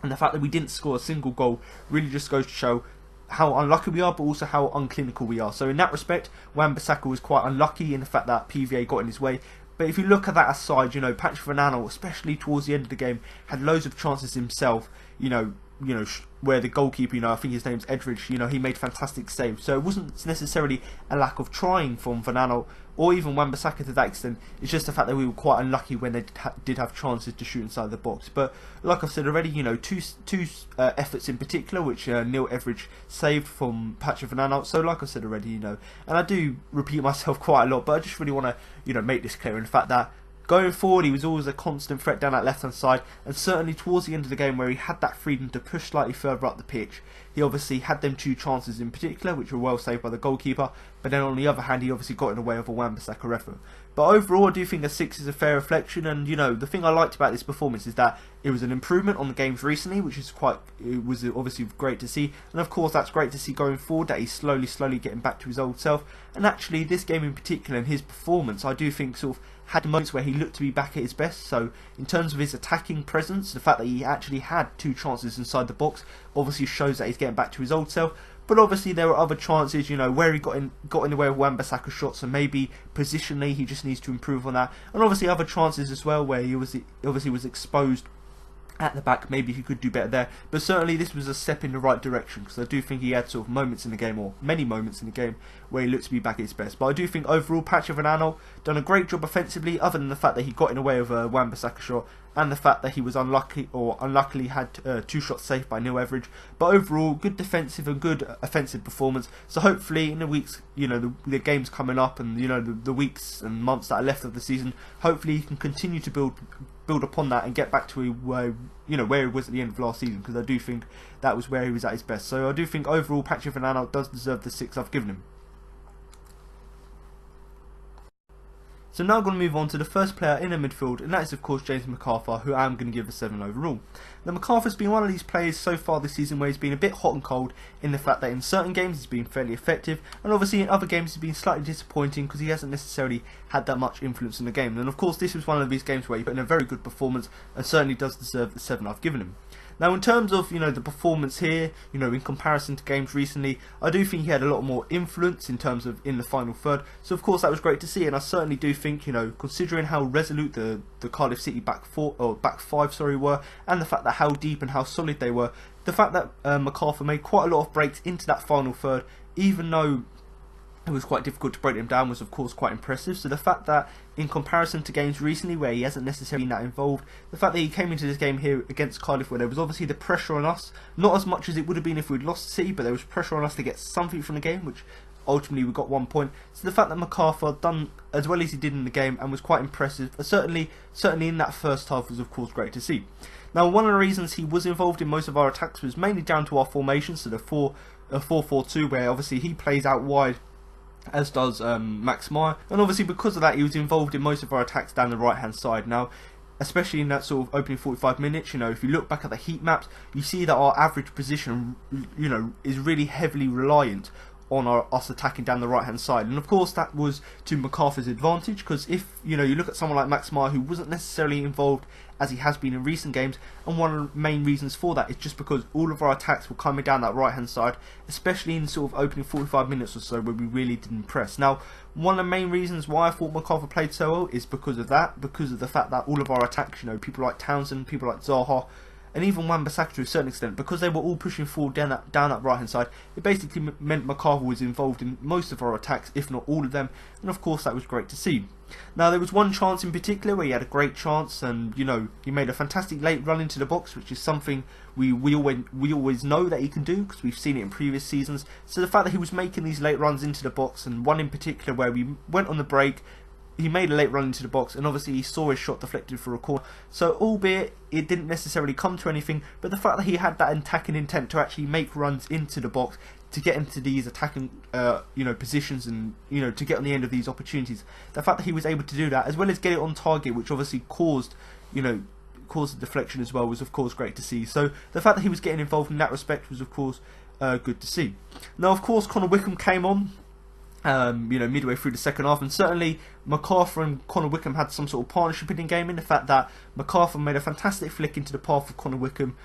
and the fact that we didn't score a single goal really just goes to show how unlucky we are, but also how unclinical we are. So in that respect, Wan-Bissaka was quite unlucky in the fact that PVA got in his way. But if you look at that aside, you know, Patrick Van Aanholt, especially towards the end of the game, had loads of chances himself, you know, where the goalkeeper, you know, I think his name's Edridge, you know, he made fantastic saves. So it wasn't necessarily a lack of trying from Van Aanholt or even Wan-Bissaka to that extent. It's just the fact that we were quite unlucky when they did have chances to shoot inside the box. But like I've said already, you know, two efforts in particular, which Neil Edridge saved from Patrick Van Aanholt. So like I said already, you know, and I do repeat myself quite a lot, but I just really want to, you know, make this clear in the fact that going forward, he was always a constant threat down that left-hand side, and certainly towards the end of the game where he had that freedom to push slightly further up the pitch, he obviously had them two chances in particular, which were well saved by the goalkeeper, but then on the other hand, he obviously got in the way of a Wan-Bissaka effort. But overall, I do think a 6 is a fair reflection, and you know, the thing I liked about this performance is that it was an improvement on the games recently, which is it was obviously great to see, and of course that's great to see going forward, that he's slowly getting back to his old self. And actually, this game in particular and his performance, I do think sort of had moments where he looked to be back at his best. So in terms of his attacking presence, the fact that he actually had 2 chances inside the box obviously shows that he's getting back to his old self. But obviously there were other chances, you know, where he got in the way of Wan-Bissaka's shots, so maybe positionally he just needs to improve on that. And obviously other chances as well where he obviously was exposed at the back, maybe he could do better there. But certainly this was a step in the right direction, because I do think he had sort of moments in the game, or many moments in the game, where he looked to be back at his best. But I do think overall Patrick Van Aanholt done a great job offensively, other than the fact that he got in the way of a Wan-Bissaka shot, and the fact that he was unluckily had 2 shots saved by Neil Edridge. But overall, good defensive and good offensive performance. So hopefully in the weeks, you know, the games coming up, and you know, the weeks and months that are left of the season, hopefully he can continue to build upon that and get back to where he was at the end of last season, because I do think that was where he was at his best. So I do think overall Patrick Van Aanholt does deserve the 6 I've given him. So now I'm going to move on to the first player in the midfield, and that is of course James McArthur, who I am going to give a 7 overall. Now McArthur's been one of these players so far this season where he's been a bit hot and cold, in the fact that in certain games he's been fairly effective, and obviously in other games he's been slightly disappointing because he hasn't necessarily had that much influence in the game. And of course this was one of these games where he put in a very good performance and certainly does deserve the 7 I've given him. Now in terms of, you know, the performance here, you know, in comparison to games recently, I do think he had a lot more influence in terms of in the final third. So of course that was great to see, and I certainly do think, you know, considering how resolute the Cardiff City back 5 were, and the fact that how deep and how solid they were, the fact that McArthur made quite a lot of breaks into that final third, even though it was quite difficult to break them down, was of course quite impressive. So the fact that in comparison to games recently where he hasn't necessarily been that involved, the fact that he came into this game here against Cardiff where there was obviously the pressure on us, not as much as it would have been if we'd lost City, but there was pressure on us to get something from the game, which ultimately we got 1 point. So the fact that McArthur done as well as he did in the game and was quite impressive, certainly in that first half, was of course great to see. Now one of the reasons he was involved in most of our attacks was mainly down to our formation, so the 4-4-2, where obviously he plays out wide, as does Max Meyer, and obviously because of that he was involved in most of our attacks down the right hand side. Now especially in that sort of opening 45 minutes, you know, if you look back at the heat maps, you see that our average position, you know, is really heavily reliant on us attacking down the right hand side. And of course that was to McArthur's advantage, because if, you know, you look at someone like Max Meyer, who wasn't necessarily involved as he has been in recent games, and one of the main reasons for that is just because all of our attacks were coming down that right hand side, especially in sort of opening 45 minutes or so where we really didn't press. Now one of the main reasons why I thought McArthur played so well is because of that, because of the fact that all of our attacks, you know, people like Townsend, people like Zaha, and even Wan-Bissaka to a certain extent, because they were all pushing forward down that right hand side, it basically meant McArthur was involved in most of our attacks, if not all of them, and of course that was great to see. Now there was one chance in particular where he had a great chance, and you know, he made a fantastic late run into the box, which is something we always know that he can do, because we've seen it in previous seasons. So the fact that he was making these late runs into the box, and one in particular where we went on the break, he made a late run into the box, and obviously he saw his shot deflected for a corner. So albeit it didn't necessarily come to anything, but the fact that he had that attacking intent to actually make runs into the box, to get into these attacking positions, and you know, to get on the end of these opportunities, the fact that he was able to do that, as well as get it on target, which obviously caused, you know, caused the deflection as well was of course great to see. So the fact that he was getting involved in that respect was of course good to see. Now of course Connor Wickham came on midway through the second half, and certainly MacArthur and Connor Wickham had some sort of partnership in game, in the fact that MacArthur made a fantastic flick into the path of Connor Wickham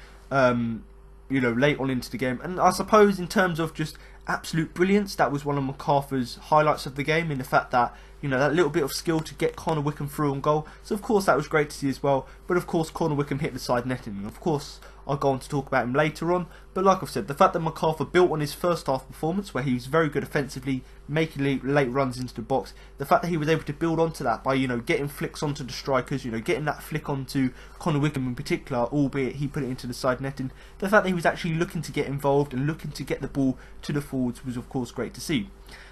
late on into the game. And I suppose in terms of just absolute brilliance, that was one of MacArthur's highlights of the game, in the fact that that little bit of skill to get Connor Wickham through on goal. So of course that was great to see as well. But of course Connor Wickham hit the side netting, and of course I'll go on to talk about him later on. But like I've said, the fact that MacArthur built on his first half performance, where he was very good offensively, making late runs into the box, the fact that he was able to build onto that by getting flicks onto the strikers, getting that flick onto Connor Wickham in particular, albeit he put it into the side netting, the fact that he was actually looking to get involved and looking to get the ball to the forwards was of course great to see.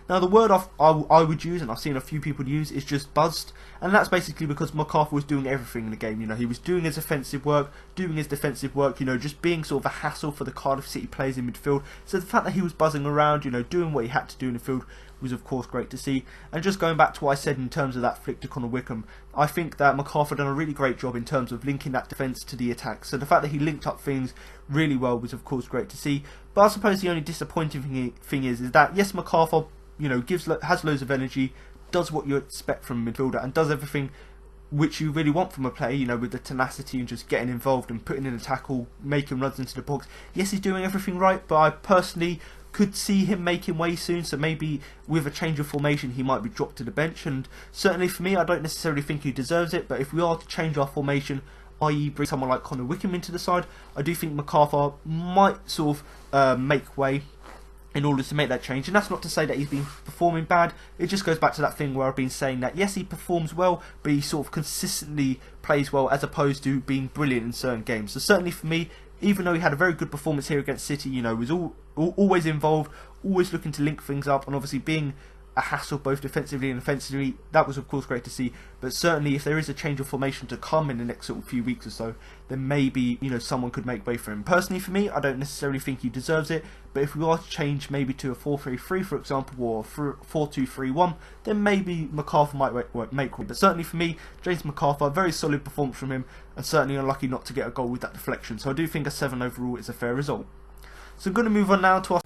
Now the word I would use, and I've seen a few people use, is just buzzed, and that's basically because MacArthur was doing everything in the game. He was doing his offensive work, doing his defensive work, just being sort of a hassle for the Cardiff City players in midfield. So the fact that he was buzzing around, doing what he had to do in the field was of course great to see. And just going back to what I said in terms of that flick to Connor Wickham, I think that MacArthur done a really great job in terms of linking that defence to the attack. So the fact that he linked up things really well was of course great to see. But I suppose the only disappointing thing is that yes, MacArthur has loads of energy, does what you expect from a midfielder, and does everything which you really want from a player, with the tenacity and just getting involved and putting in a tackle, making runs into the box. Yes, he's doing everything right, but I personally could see him making way soon, so maybe with a change of formation he might be dropped to the bench. And certainly for me, I don't necessarily think he deserves it, but if we are to change our formation, i.e. bring someone like Connor Wickham into the side, I do think MacArthur might sort of make way in order to make that change. And that's not to say that he's been performing bad, it just goes back to that thing where I've been saying that yes, he performs well, but he sort of consistently plays well as opposed to being brilliant in certain games. So certainly for me, even though he had a very good performance here against City, was always involved, always looking to link things up, and obviously being a hassle both defensively and offensively, that was of course great to see. But certainly if there is a change of formation to come in the next sort of few weeks or so, then maybe someone could make way for him. Personally for me, I don't necessarily think he deserves it, but if we are to change maybe to a 4-3-3 for example, or 4-2-3-1, then maybe MacArthur might make way. But certainly for me, James MacArthur, very solid performance from him, and certainly unlucky not to get a goal with that deflection. So I do think a 7 overall is a fair result. So I'm going to move on now to our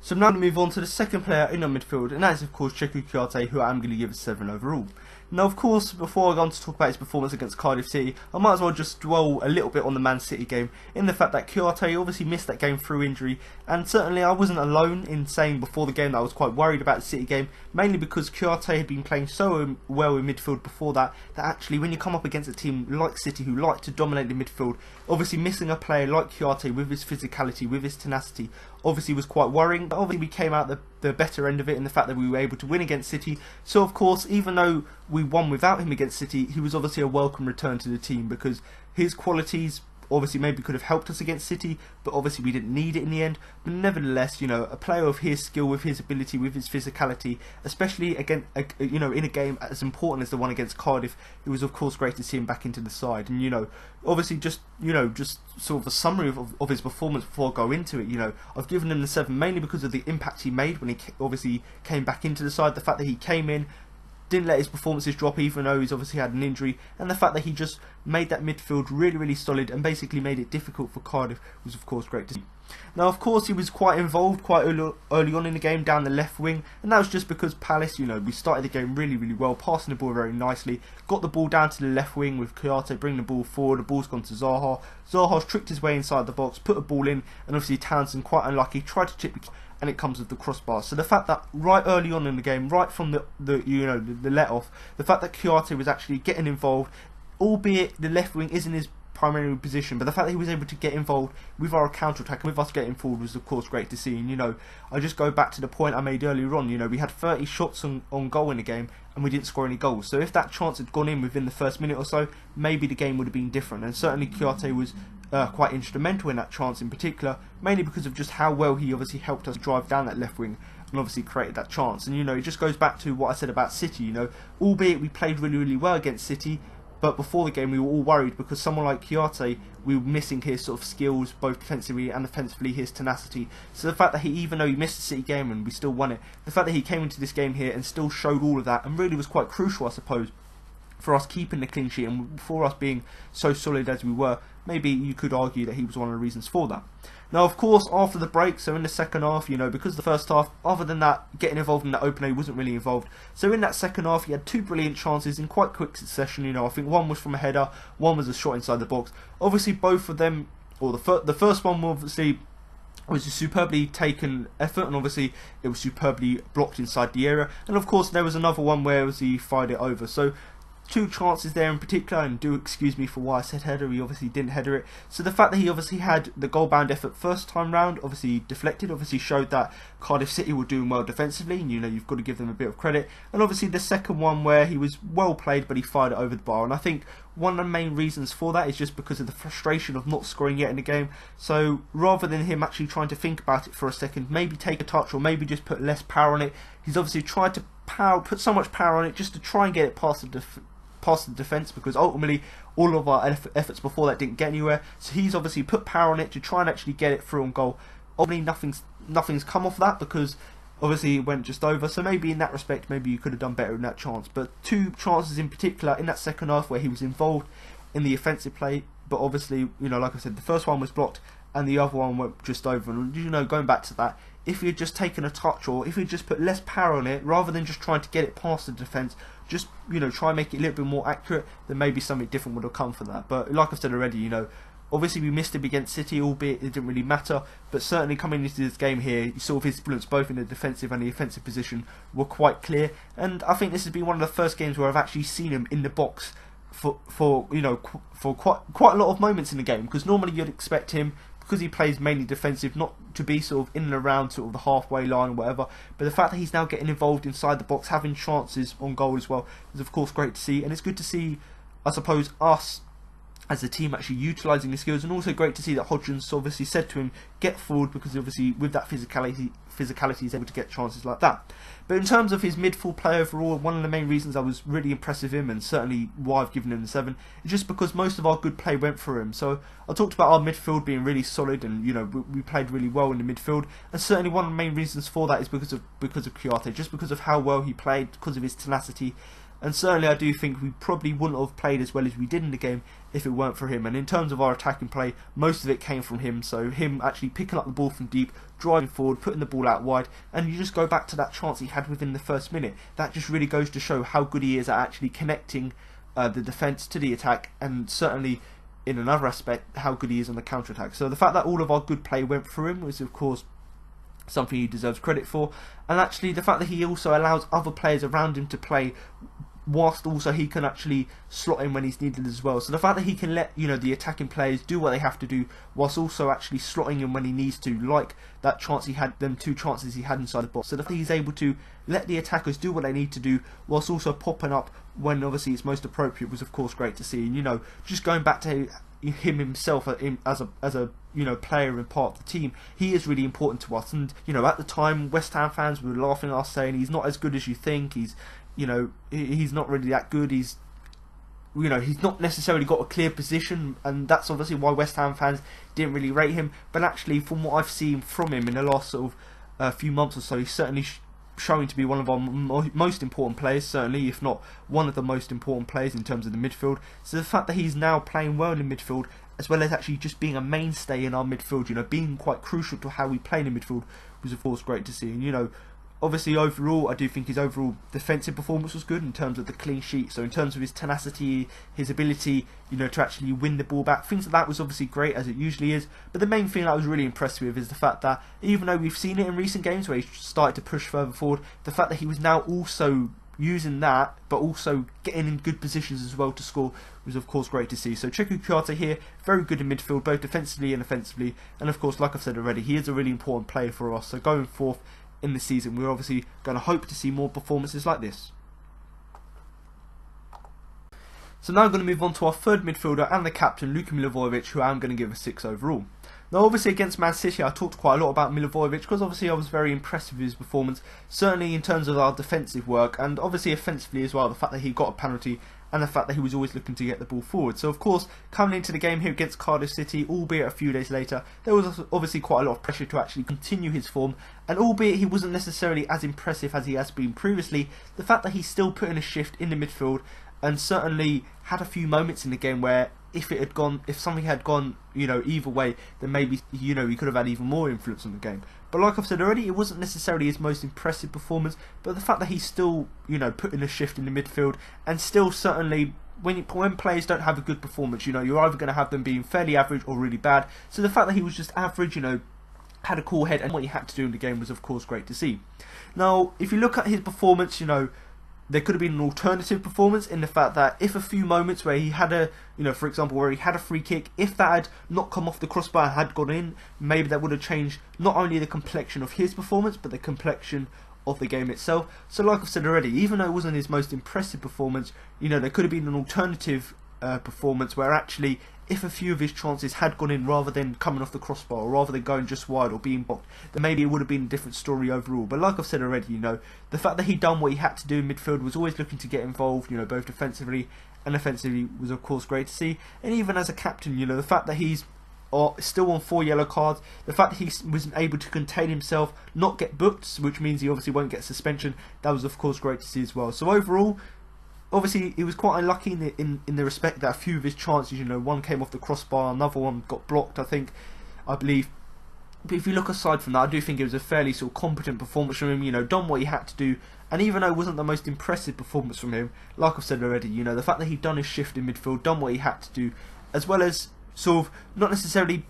So I'm now going to move on to the second player in our midfield, and that is of course Cheikhou Kouyaté, who I'm going to give a 7 overall. Now of course, before I go on to talk about his performance against Cardiff City, I might as well just dwell a little bit on the Man City game, in the fact that Kouyaté obviously missed that game through injury, and certainly I wasn't alone in saying before the game that I was quite worried about the City game, mainly because Kouyaté had been playing so well in midfield before that actually when you come up against a team like City who like to dominate the midfield, obviously missing a player like Kouyaté with his physicality, with his tenacity, obviously was quite worrying. But obviously we came out the better end of it in the fact that we were able to win against City. So of course, even though we won without him against City, he was obviously a welcome return to the team, because his qualities obviously maybe could have helped us against City, but obviously we didn't need it in the end. But nevertheless, a player of his skill, with his ability, with his physicality, especially again, in a game as important as the one against Cardiff, it was of course great to see him back into the side. And obviously just sort of a summary of his performance before I go into it. I've given him the 7 mainly because of the impact he made when he obviously came back into the side. The fact that he came in, didn't let his performances drop even though he's obviously had an injury, and the fact that he just made that midfield really, really solid and basically made it difficult for Cardiff was of course great to see. Now of course he was quite involved quite early on in the game down the left wing, and that was just because Palace, we started the game really, really well, passing the ball very nicely, got the ball down to the left wing with Kouyaté bringing the ball forward, the ball's gone to Zaha, Zaha's tricked his way inside the box, put a ball in, and obviously Townsend, quite unlucky, tried to chip the and it comes with the crossbar. So the fact that right early on in the game, right from the let off, the fact that Kouyaté was actually getting involved, albeit the left wing isn't his primary position, but the fact that he was able to get involved with our counter attack and with us getting forward was of course great to see. And I just go back to the point I made earlier on. We had 30 shots on goal in the game and we didn't score any goals. So if that chance had gone in within the first minute or so, maybe the game would have been different. And certainly Kouyaté was quite instrumental in that chance in particular, mainly because of just how well he obviously helped us drive down that left wing and obviously created that chance. And it just goes back to what I said about City. Albeit we played really, really well against City, but before the game we were all worried because someone like Kouyaté, we were missing his sort of skills both defensively and offensively, his tenacity. So the fact that he, even though he missed the City game and we still won it, the fact that he came into this game here and still showed all of that and really was quite crucial, I suppose, for us keeping the clean sheet and for us being so solid as we were, maybe you could argue that he was one of the reasons for that. Now, of course, after the break, so in the second half, because the first half, other than that, getting involved in that opener, he wasn't really involved. So in that second half, he had 2 brilliant chances in quite quick succession. I think one was from a header, one was a shot inside the box. Obviously, both of them, or the first one obviously was a superbly taken effort, and obviously it was superbly blocked inside the area. And of course, there was another one where he fired it over. So 2 chances there in particular, and do excuse me for why I said header, he obviously didn't header it. So the fact that he obviously had the goal bound effort first time round, obviously deflected, obviously showed that Cardiff City were doing well defensively, and you've got to give them a bit of credit. And obviously the second one where he was well played but he fired it over the bar, and I think one of the main reasons for that is just because of the frustration of not scoring yet in the game. So rather than him actually trying to think about it for a second, maybe take a touch or maybe just put less power on it, he's obviously tried to put so much power on it just to try and get it past the defence, because ultimately all of our efforts before that didn't get anywhere. So he's obviously put power on it to try and actually get it through on goal. Obviously nothing's come off that, because obviously it went just over. So maybe in that respect, maybe you could have done better in that chance. But 2 chances in particular in that second half where he was involved in the offensive play, but obviously, like I said, the first one was blocked and the other one went just over. And going back to that, if he had just taken a touch, or if he had just put less power on it, rather than just trying to get it past the defence, just try and make it a little bit more accurate, then maybe something different would have come from that. But like I've said already, obviously we missed him against City, albeit it didn't really matter. But certainly coming into this game here, you saw his influence both in the defensive and the offensive position were quite clear. And I think this has been one of the first games where I've actually seen him in the box for quite a lot of moments in the game, because normally you'd expect him, because he plays mainly defensive, not to be sort of in and around sort of the halfway line or whatever. But the fact that he's now getting involved inside the box, having chances on goal as well, is of course great to see. And it's good to see, I suppose, us as a team actually utilising his skills, and also great to see that Hodgson's obviously said to him, get forward, because obviously with that physicality he's able to get chances like that. But in terms of his midfield play overall, one of the main reasons I was really impressed with him, and certainly why I've given him the 7, is just because most of our good play went for him. So I talked about our midfield being really solid, and we played really well in the midfield, and certainly one of the main reasons for that is because of Guaita, just because of how well he played, because of his tenacity. And certainly I do think we probably wouldn't have played as well as we did in the game if it weren't for him. And in terms of our attacking play, most of it came from him. So him actually picking up the ball from deep, driving forward, putting the ball out wide. And you just go back to that chance he had within the first minute. That just really goes to show how good he is at actually connecting the defence to the attack. And certainly in another aspect, how good he is on the counter-attack. So the fact that all of our good play went through him was of course something he deserves credit for. And actually the fact that he also allows other players around him to play, whilst also he can actually slot in when he's needed as well. So the fact that he can let the attacking players do what they have to do, whilst also actually slotting in when he needs to, like that chance he had, them 2 chances he had inside the box. So the fact that he's able to let the attackers do what they need to do, whilst also popping up when obviously it's most appropriate, was of course great to see. And just going back to him himself as a player and part of the team, he is really important to us. And at the time, West Ham fans were laughing at us, saying he's not as good as you think. He's not really that good. He's not necessarily got a clear position, and that's obviously why West Ham fans didn't really rate him. But actually, from what I've seen from him in the last sort of few months or so, he's certainly showing to be one of our most important players, certainly, if not one of the most important players in terms of the midfield. So the fact that he's now playing well in the midfield, as well as actually just being a mainstay in our midfield, being quite crucial to how we play in the midfield, was of course great to see. And obviously overall, I do think his overall defensive performance was good in terms of the clean sheet. So in terms of his tenacity, his ability, to actually win the ball back, things like that was obviously great, as it usually is. But the main thing I was really impressed with is the fact that, even though we've seen it in recent games where he started to push further forward, the fact that he was now also using that, but also getting in good positions as well to score, was of course great to see. So Guaita here, very good in midfield, both defensively and offensively. And of course, like I've said already, he is a really important player for us. So going forth in the season, we're obviously going to hope to see more performances like this. So now I'm going to move on to our third midfielder and the captain, Luka Milivojevic, who I'm going to give a 6 overall. Now obviously against Man City I talked quite a lot about Milivojevic, because obviously I was very impressed with his performance, certainly in terms of our defensive work, and obviously offensively as well, the fact that he got a penalty and the fact that he was always looking to get the ball forward. So of course, coming into the game here against Cardiff City, albeit a few days later, there was obviously quite a lot of pressure to actually continue his form, and albeit he wasn't necessarily as impressive as he has been previously, the fact that he's still put in a shift in the midfield and certainly had a few moments in the game where if something had gone, either way, then maybe, he could have had even more influence on the game. But like I've said already, it wasn't necessarily his most impressive performance, but the fact that he's still, put in a shift in the midfield, and still certainly, when players don't have a good performance, you're either going to have them being fairly average or really bad. So the fact that he was just average, had a cool head, and what he had to do in the game was of course great to see. Now, if you look at his performance, there could have been an alternative performance in the fact that if a few moments where he had a, for example, where he had a free kick, if that had not come off the crossbar and had gone in, maybe that would have changed not only the complexion of his performance, but the complexion of the game itself. So like I've said already, even though it wasn't his most impressive performance, there could have been an alternative performance where actually, if a few of his chances had gone in rather than coming off the crossbar, or rather than going just wide or being blocked, then maybe it would have been a different story overall. But like I've said already, the fact that he done what he had to do in midfield, was always looking to get involved, both defensively and offensively, was of course great to see. And even as a captain, the fact that he's still on 4 yellow cards, the fact that he wasn't able to contain himself, not get booked, which means he obviously won't get suspension, that was of course great to see as well. So overall, obviously, he was quite unlucky in the respect that a few of his chances, one came off the crossbar, another one got blocked, I believe. But if you look aside from that, I do think it was a fairly sort of competent performance from him, done what he had to do. And even though it wasn't the most impressive performance from him, like I've said already, the fact that he'd done his shift in midfield, done what he had to do, as well as sort of not necessarily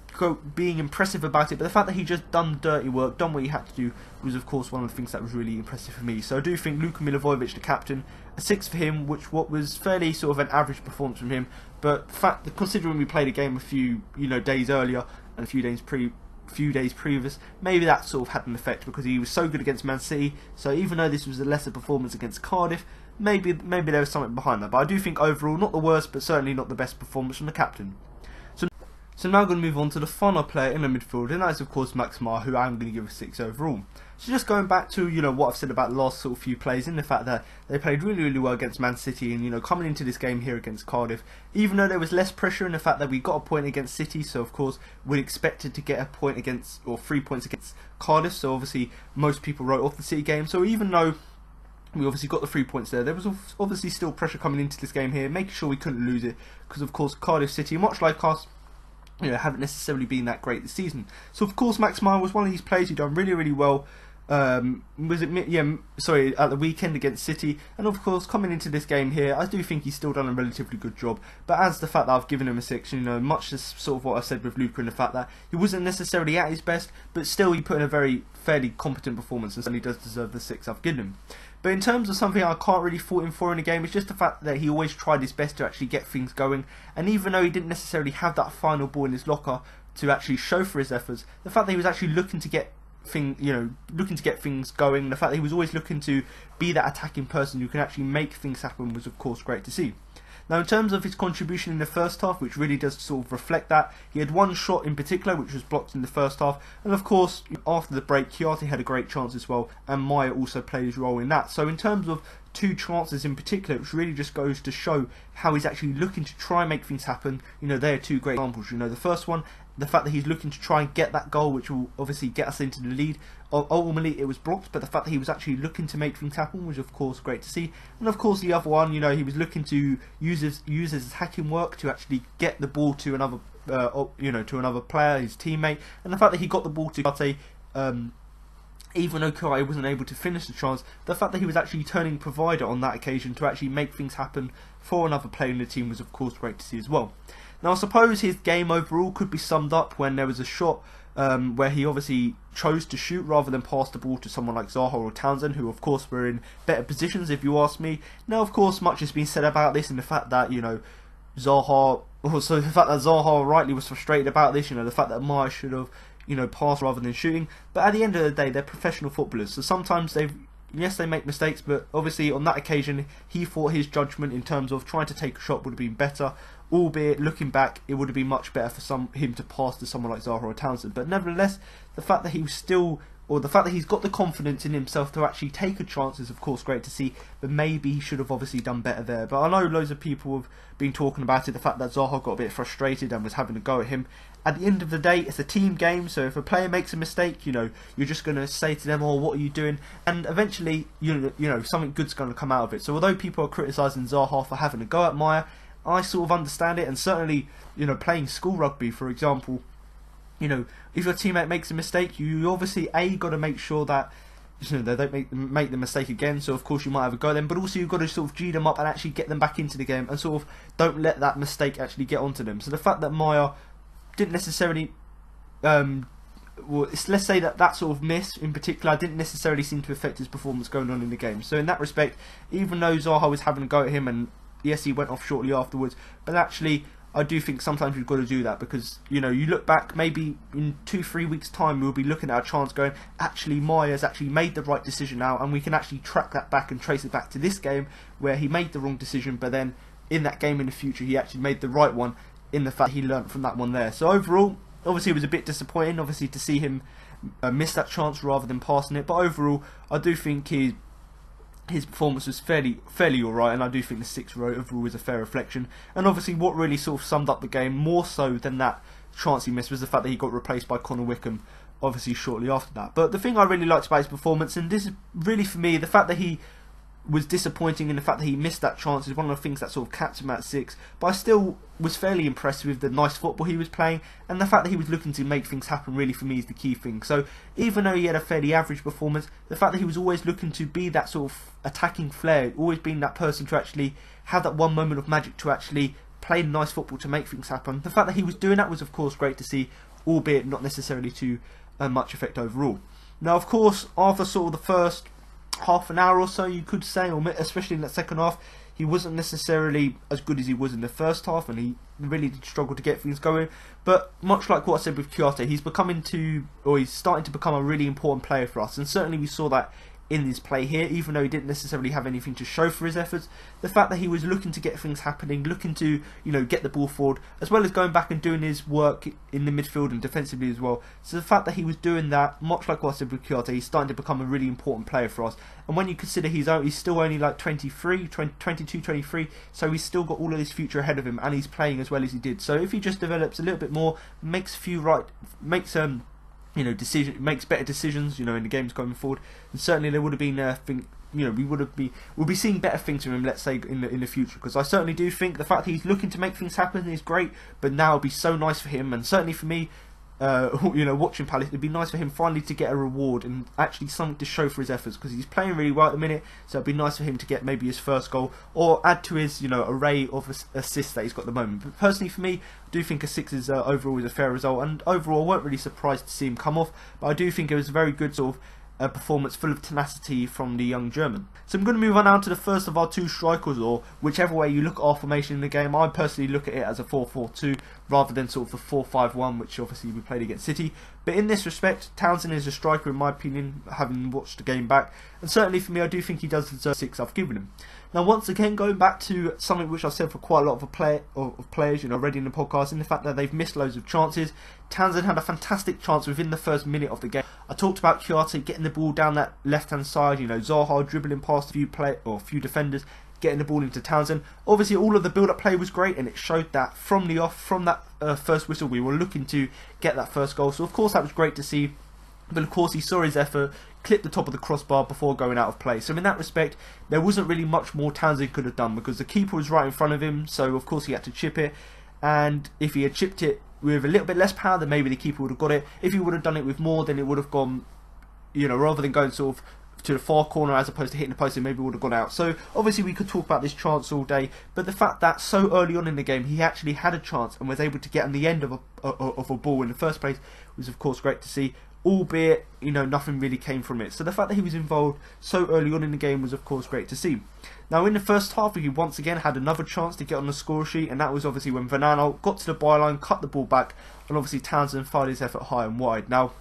being impressive about it, but the fact that he just done the dirty work, done what he had to do, was of course one of the things that was really impressive for me. So I do think Luka Milivojevic, the captain, a 6 for him, what was fairly sort of an average performance from him. But considering we played a game a few days earlier and a few days previous, maybe that sort of had an effect because he was so good against Man City. So even though this was a lesser performance against Cardiff, maybe there was something behind that. But I do think overall, not the worst, but certainly not the best performance from the captain. So now I'm going to move on to the final player in the midfield, and that is of course Max Meyer, who I'm going to give a 6 overall. So just going back to what I've said about the last sort of few plays, in the fact that they played really, really well against Man City, and coming into this game here against Cardiff, even though there was less pressure in the fact that we got a point against City, so of course we expected to get a point against, or 3 points against Cardiff, so obviously most people wrote off the City game. So even though we obviously got the 3 points there was obviously still pressure coming into this game here, making sure we couldn't lose it, because of course Cardiff City, much like us, haven't necessarily been that great this season. So of course Max Meyer was one of these players who done really, really well. At the weekend against City, and of course coming into this game here, I do think he's still done a relatively good job. But as the fact that I've given him a 6, much as sort of what I said with Luka, in the fact that he wasn't necessarily at his best, but still he put in a fairly competent performance, and certainly does deserve the 6 I've given him. But in terms of something I can't really fault him for in the game, it's just the fact that he always tried his best to actually get things going. And even though he didn't necessarily have that final ball in his locker to actually show for his efforts, the fact that he was actually looking to get things going, the fact that he was always looking to be that attacking person who can actually make things happen, was of course great to see. Now in terms of his contribution in the first half, which really does sort of reflect that, he had one shot in particular which was blocked in the first half, and of course after the break Chiarte had a great chance as well, and Meyer also played his role in that. So in terms of 2 chances in particular, which really just goes to show how he's actually looking to try and make things happen, they are 2 great examples. The first one, the fact that he's looking to try and get that goal, which will obviously get us into the lead. Ultimately it was blocked, but the fact that he was actually looking to make things happen was of course great to see. And of course the other one, he was looking to use his attacking work to actually get the ball to another player, his teammate. And the fact that he got the ball to Chiarte, even though Chiarte wasn't able to finish the chance, the fact that he was actually turning provider on that occasion to actually make things happen for another player in the team was of course great to see as well. Now I suppose his game overall could be summed up when there was a shot where he obviously chose to shoot rather than pass the ball to someone like Zaha or Townsend, who of course were in better positions if you ask me. Now of course much has been said about this, and the fact that Zaha rightly was frustrated about this, the fact that Meyer should have passed rather than shooting. But at the end of the day, they're professional footballers, so sometimes they make mistakes, but obviously on that occasion he thought his judgment in terms of trying to take a shot would have been better, albeit looking back it would have been much better for him to pass to someone like Zaha or Townsend. But nevertheless, the fact that he was still or the fact that he's got the confidence in himself to actually take a chance is of course great to see, but maybe he should have obviously done better there. But I know loads of people have been talking about it, the fact that Zaha got a bit frustrated and was having a go at him. At the end of the day, it's a team game, so if a player makes a mistake, you know, you're just going to say to them, oh, what are you doing? And eventually, you know, something good's going to come out of it. So although people are criticising Zaha for having a go at Maya, I sort of understand it, and certainly, you know, playing school rugby, for example, you know, if your teammate makes a mistake, you obviously got to make sure that, you know, they don't make the mistake again. So of course you might have a go at them, but also you've got to sort of G them up and actually get them back into the game, and sort of don't let that mistake actually get onto them. So the fact that Maya didn't necessarily, well, let's say that sort of miss in particular didn't necessarily seem to affect his performance going on in the game. So in that respect, even though Zaha was having a go at him, and yes, he went off shortly afterwards, but actually I do think sometimes you've got to do that, because, you know, you look back, maybe in 2-3 weeks time we'll be looking at a chance going, actually Maya's actually made the right decision now, and we can actually track that back and trace it back to this game where he made the wrong decision, but then in that game in the future he actually made the right one, in the fact he learnt from that one there. So overall, obviously it was a bit disappointing, obviously, to see him miss that chance rather than passing it, but overall I do think his performance was fairly alright, and I do think the 6 overall is a fair reflection. And obviously what really sort of summed up the game more so than that chance he missed was the fact that he got replaced by Connor Wickham obviously shortly after that. But the thing I really liked about his performance, and this is really for me, the fact that he was disappointing, and the fact that he missed that chance is one of the things that sort of capped him at 6, but I still was fairly impressed with the nice football he was playing, and the fact that he was looking to make things happen really for me is the key thing. So even though he had a fairly average performance, the fact that he was always looking to be that sort of attacking flair, always being that person to actually have that one moment of magic to actually play nice football to make things happen, the fact that he was doing that was of course great to see, albeit not necessarily to much effect overall. Now of course, after sort of the first half an hour or so, you could say, or especially in that second half, he wasn't necessarily as good as he was in the first half, and he really did struggle to get things going. But much like what I said with Guaita, he's starting to become a really important player for us, and certainly we saw that in his play here, even though he didn't necessarily have anything to show for his efforts. The fact that he was looking to get things happening, looking to, you know, get the ball forward, as well as going back and doing his work in the midfield and defensively as well. So the fact that he was doing that, much like what I said with Guaita, he's starting to become a really important player for us. And when you consider he's still only like 22, 23, so he's still got all of this future ahead of him, and he's playing as well as he did. So if he just develops a little bit more, makes better decisions, you know, in the games going forward, and certainly there would have been we'll be seeing better things from him, let's say, in the future, because I certainly do think the fact that he's looking to make things happen is great, but now it'll be so nice for him, and certainly for me, you know, watching Palace, it'd be nice for him finally to get a reward and actually something to show for his efforts, because he's playing really well at the minute. So it'd be nice for him to get maybe his first goal, or add to his, you know, array of assists that he's got at the moment. But personally for me, I do think a 6 is overall is a fair result, and overall I weren't really surprised to see him come off, but I do think it was a very good sort of a performance full of tenacity from the young German. So I'm going to move on now to the first of our 2 strikers, or whichever way you look at our formation in the game. I personally look at it as a 4-4-2 rather than sort of the 4-5-1, which obviously we played against City. But in this respect, Townsend is a striker in my opinion, having watched the game back, and certainly for me I do think he does deserve 6 I've given him. Now once again, going back to something which I've said for quite a lot of players, you know, already in the podcast, in the fact that they've missed loads of chances. Townsend had a fantastic chance within the first minute of the game. I talked about Guaita getting the ball down that left hand side, you know, Zaha dribbling past a few defenders, getting the ball into Townsend. Obviously all of the build-up play was great, and it showed that from that first whistle we were looking to get that first goal. So of course that was great to see, but of course he saw his effort, clipped the top of the crossbar before going out of play. So in that respect, there wasn't really much more Townsend could have done, because the keeper was right in front of him, so of course he had to chip it, and if he had chipped it with a little bit less power, then maybe the keeper would have got it. If he would have done it with more, then it would have gone, you know, rather than going sort of to the far corner as opposed to hitting the post, it maybe would have gone out. So obviously we could talk about this chance all day, but the fact that so early on in the game he actually had a chance and was able to get on the end of a ball in the first place was of course great to see, albeit, you know, nothing really came from it. So the fact that he was involved so early on in the game was of course great to see. Now in the first half he once again had another chance to get on the score sheet, and that was obviously when Vanano got to the byline, cut the ball back, and obviously Townsend fired his effort high and wide. Now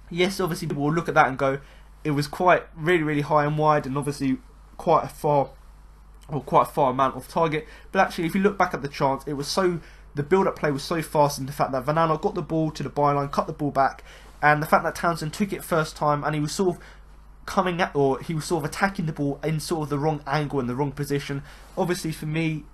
yes, obviously people will look at that and go, it was quite really high and wide, and obviously quite a far amount off target. But actually if you look back at the chance, the build-up play was so fast, in the fact that Vanano got the ball to the byline, cut the ball back, and the fact that Townsend took it first time and he was sort of coming at, or he was sort of attacking the ball in sort of the wrong angle and the wrong position. Obviously for me,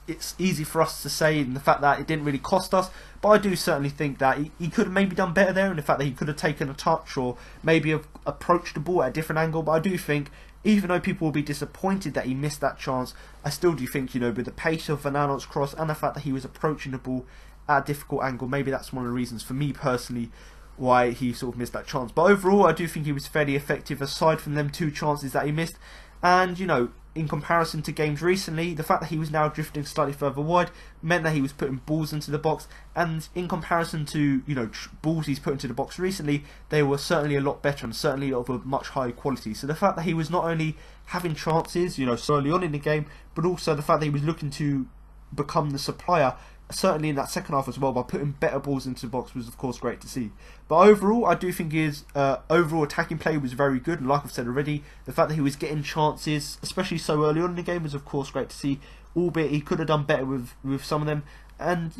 it's easy for us to say in the fact that it didn't really cost us, but I do certainly think that he could have maybe done better there, in the fact that he could have taken a touch or maybe have approached the ball at a different angle. But I do think, even though people will be disappointed that he missed that chance, I still do think, with the pace of Van Aanholt's cross and the fact that he was approaching the ball at a difficult angle, maybe that's one of the reasons for me personally why he sort of missed that chance. But overall, I do think he was fairly effective aside from them 2 chances that he missed. And, in comparison to games recently, the fact that he was now drifting slightly further wide meant that he was putting balls into the box, and in comparison to balls he's put into the box recently, they were certainly a lot better and certainly of a much higher quality. So the fact that he was not only having chances so early on in the game, but also the fact that he was looking to become the supplier certainly in that second half as well by putting better balls into the box was of course great to see. But overall, I do think his overall attacking play was very good, and like I've said already, the fact that he was getting chances, especially so early on in the game, was of course great to see, albeit he could have done better with some of them. And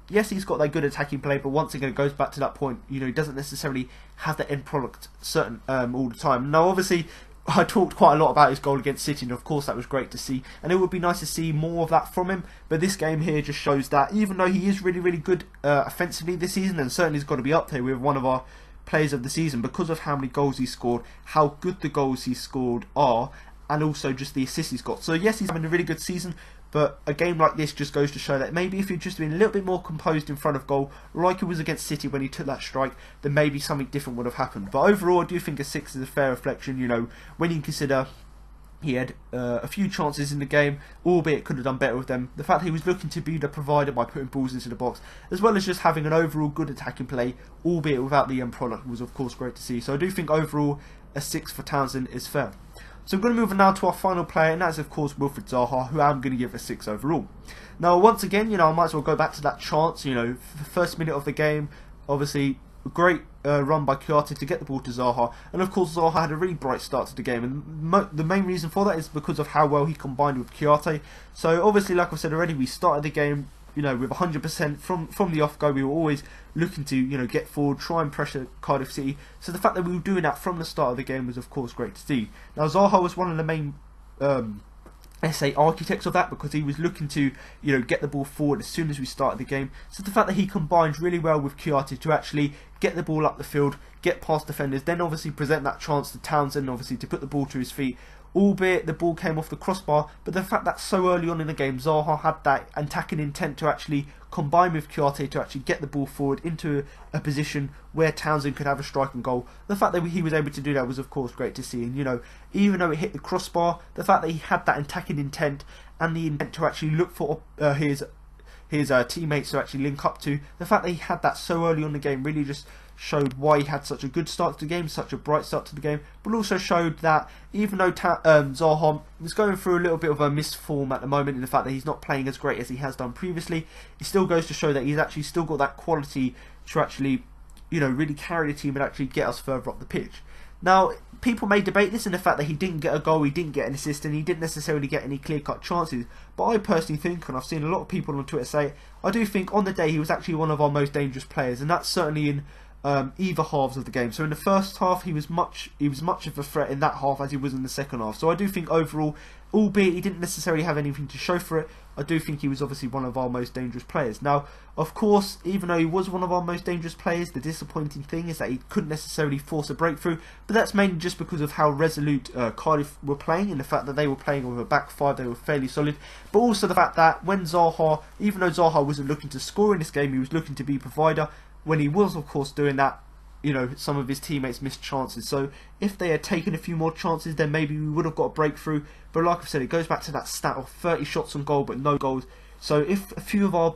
yes, he's got that good attacking play, but once again it goes back to that point, he doesn't necessarily have the end product certain all the time. Now obviously I talked quite a lot about his goal against City, and of course that was great to see, and it would be nice to see more of that from him. But this game here just shows that even though he is really, really good offensively this season, and certainly has got to be up there with one of our players of the season because of how many goals he scored, how good the goals he scored are, and also just the assists he's got. So yes, he's having a really good season, but a game like this just goes to show that maybe if he'd just been a little bit more composed in front of goal, like it was against City when he took that strike, then maybe something different would have happened. But overall, I do think a 6 is a fair reflection, when you consider he had a few chances in the game, albeit could have done better with them. The fact that he was looking to be the provider by putting balls into the box, as well as just having an overall good attacking play, albeit without the end product, was of course great to see. So I do think overall a 6 for Townsend is fair. So I'm going to move on now to our final player, and that's of course Wilfried Zaha, who I'm going to give a 6 overall. Now once again, I might as well go back to that chance, the first minute of the game, obviously a great run by Guaita to get the ball to Zaha, and of course Zaha had a really bright start to the game, and the main reason for that is because of how well he combined with Guaita. So obviously, like I said already, we started the game with 100% from the off go. We were always looking to get forward, try and pressure Cardiff City. So the fact that we were doing that from the start of the game was of course great to see. Now Zaha was one of the main architects of that, because he was looking to get the ball forward as soon as we started the game. So the fact that he combined really well with Guaita to actually get the ball up the field, get past defenders, then obviously present that chance to Townsend, obviously to put the ball to his feet, albeit the ball came off the crossbar. But the fact that so early on in the game Zaha had that attacking intent to actually combine with Guaita to actually get the ball forward into a position where Townsend could have a striking goal, the fact that he was able to do that was of course great to see. And even though it hit the crossbar, the fact that he had that attacking intent and the intent to actually look for his teammates to actually link up to, the fact that he had that so early on in the game really just showed why he had such a good start to the game, such a bright start to the game, but also showed that even though Zaha was going through a little bit of a misform at the moment, in the fact that he's not playing as great as he has done previously, it still goes to show that he's actually still got that quality to actually really carry the team and actually get us further up the pitch. Now, people may debate this in the fact that he didn't get a goal, he didn't get an assist, and he didn't necessarily get any clear-cut chances. But I personally think, and I've seen a lot of people on Twitter say, I do think on the day he was actually one of our most dangerous players, and that's certainly in either halves of the game. So in the first half, he was much of a threat in that half as he was in the second half. So I do think overall, albeit he didn't necessarily have anything to show for it, I do think he was obviously one of our most dangerous players. Now, of course, even though he was one of our most dangerous players, the disappointing thing is that he couldn't necessarily force a breakthrough, but that's mainly just because of how resolute Cardiff were playing, and the fact that they were playing with a back five, they were fairly solid, but also the fact that when Zaha, even though Zaha wasn't looking to score in this game, he was looking to be provider. When he was, of course, doing that, some of his teammates missed chances. So if they had taken a few more chances, then maybe we would have got a breakthrough. But like I said, it goes back to that stat of 30 shots on goal but no goals. So if a few of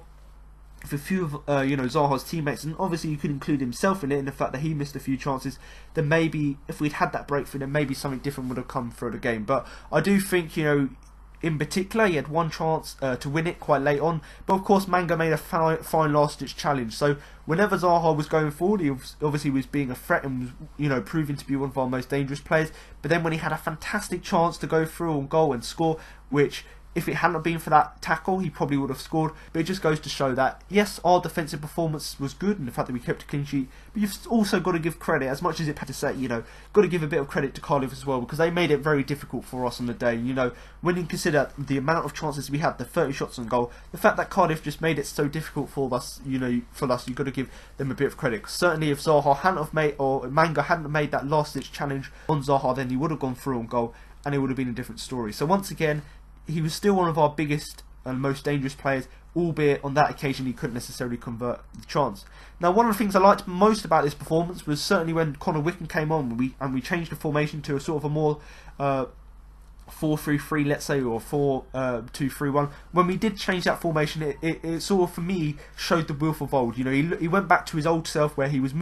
Zaha's teammates, and obviously you could include himself in it, in the fact that he missed a few chances, then maybe if we'd had that breakthrough, then maybe something different would have come through the game. But I do think, in particular, he had one chance to win it quite late on, but of course Manga made a fine last-ditch challenge. So whenever Zaha was going forward, he obviously was being a threat and was, proving to be one of our most dangerous players. But then when he had a fantastic chance to go through on goal and score, which if it hadn't been for that tackle, he probably would have scored. But it just goes to show that, yes, our defensive performance was good, and the fact that we kept a clean sheet, but you've also got to give credit, as much as it had to say, you know, got to give a bit of credit to Cardiff as well, because they made it very difficult for us on the day. You know, when you consider the amount of chances we had, the 30 shots on goal, the fact that Cardiff just made it so difficult for us, you know, you've got to give them a bit of credit. Certainly, if Zaha hadn't have made, or Manga hadn't made that last-ditch challenge on Zaha, then he would have gone through on goal, and it would have been a different story. So once again, he was still one of our biggest and most dangerous players, albeit on that occasion he couldn't necessarily convert the chance. Now, one of the things I liked most about this performance was certainly when Connor Wickham came on, we changed the formation to a sort of a more 4-3-3, let's say, or 4-2-3-1. When we did change that formation, it sort of, for me, showed the Wilf of old. You know, he went back to his old self where he was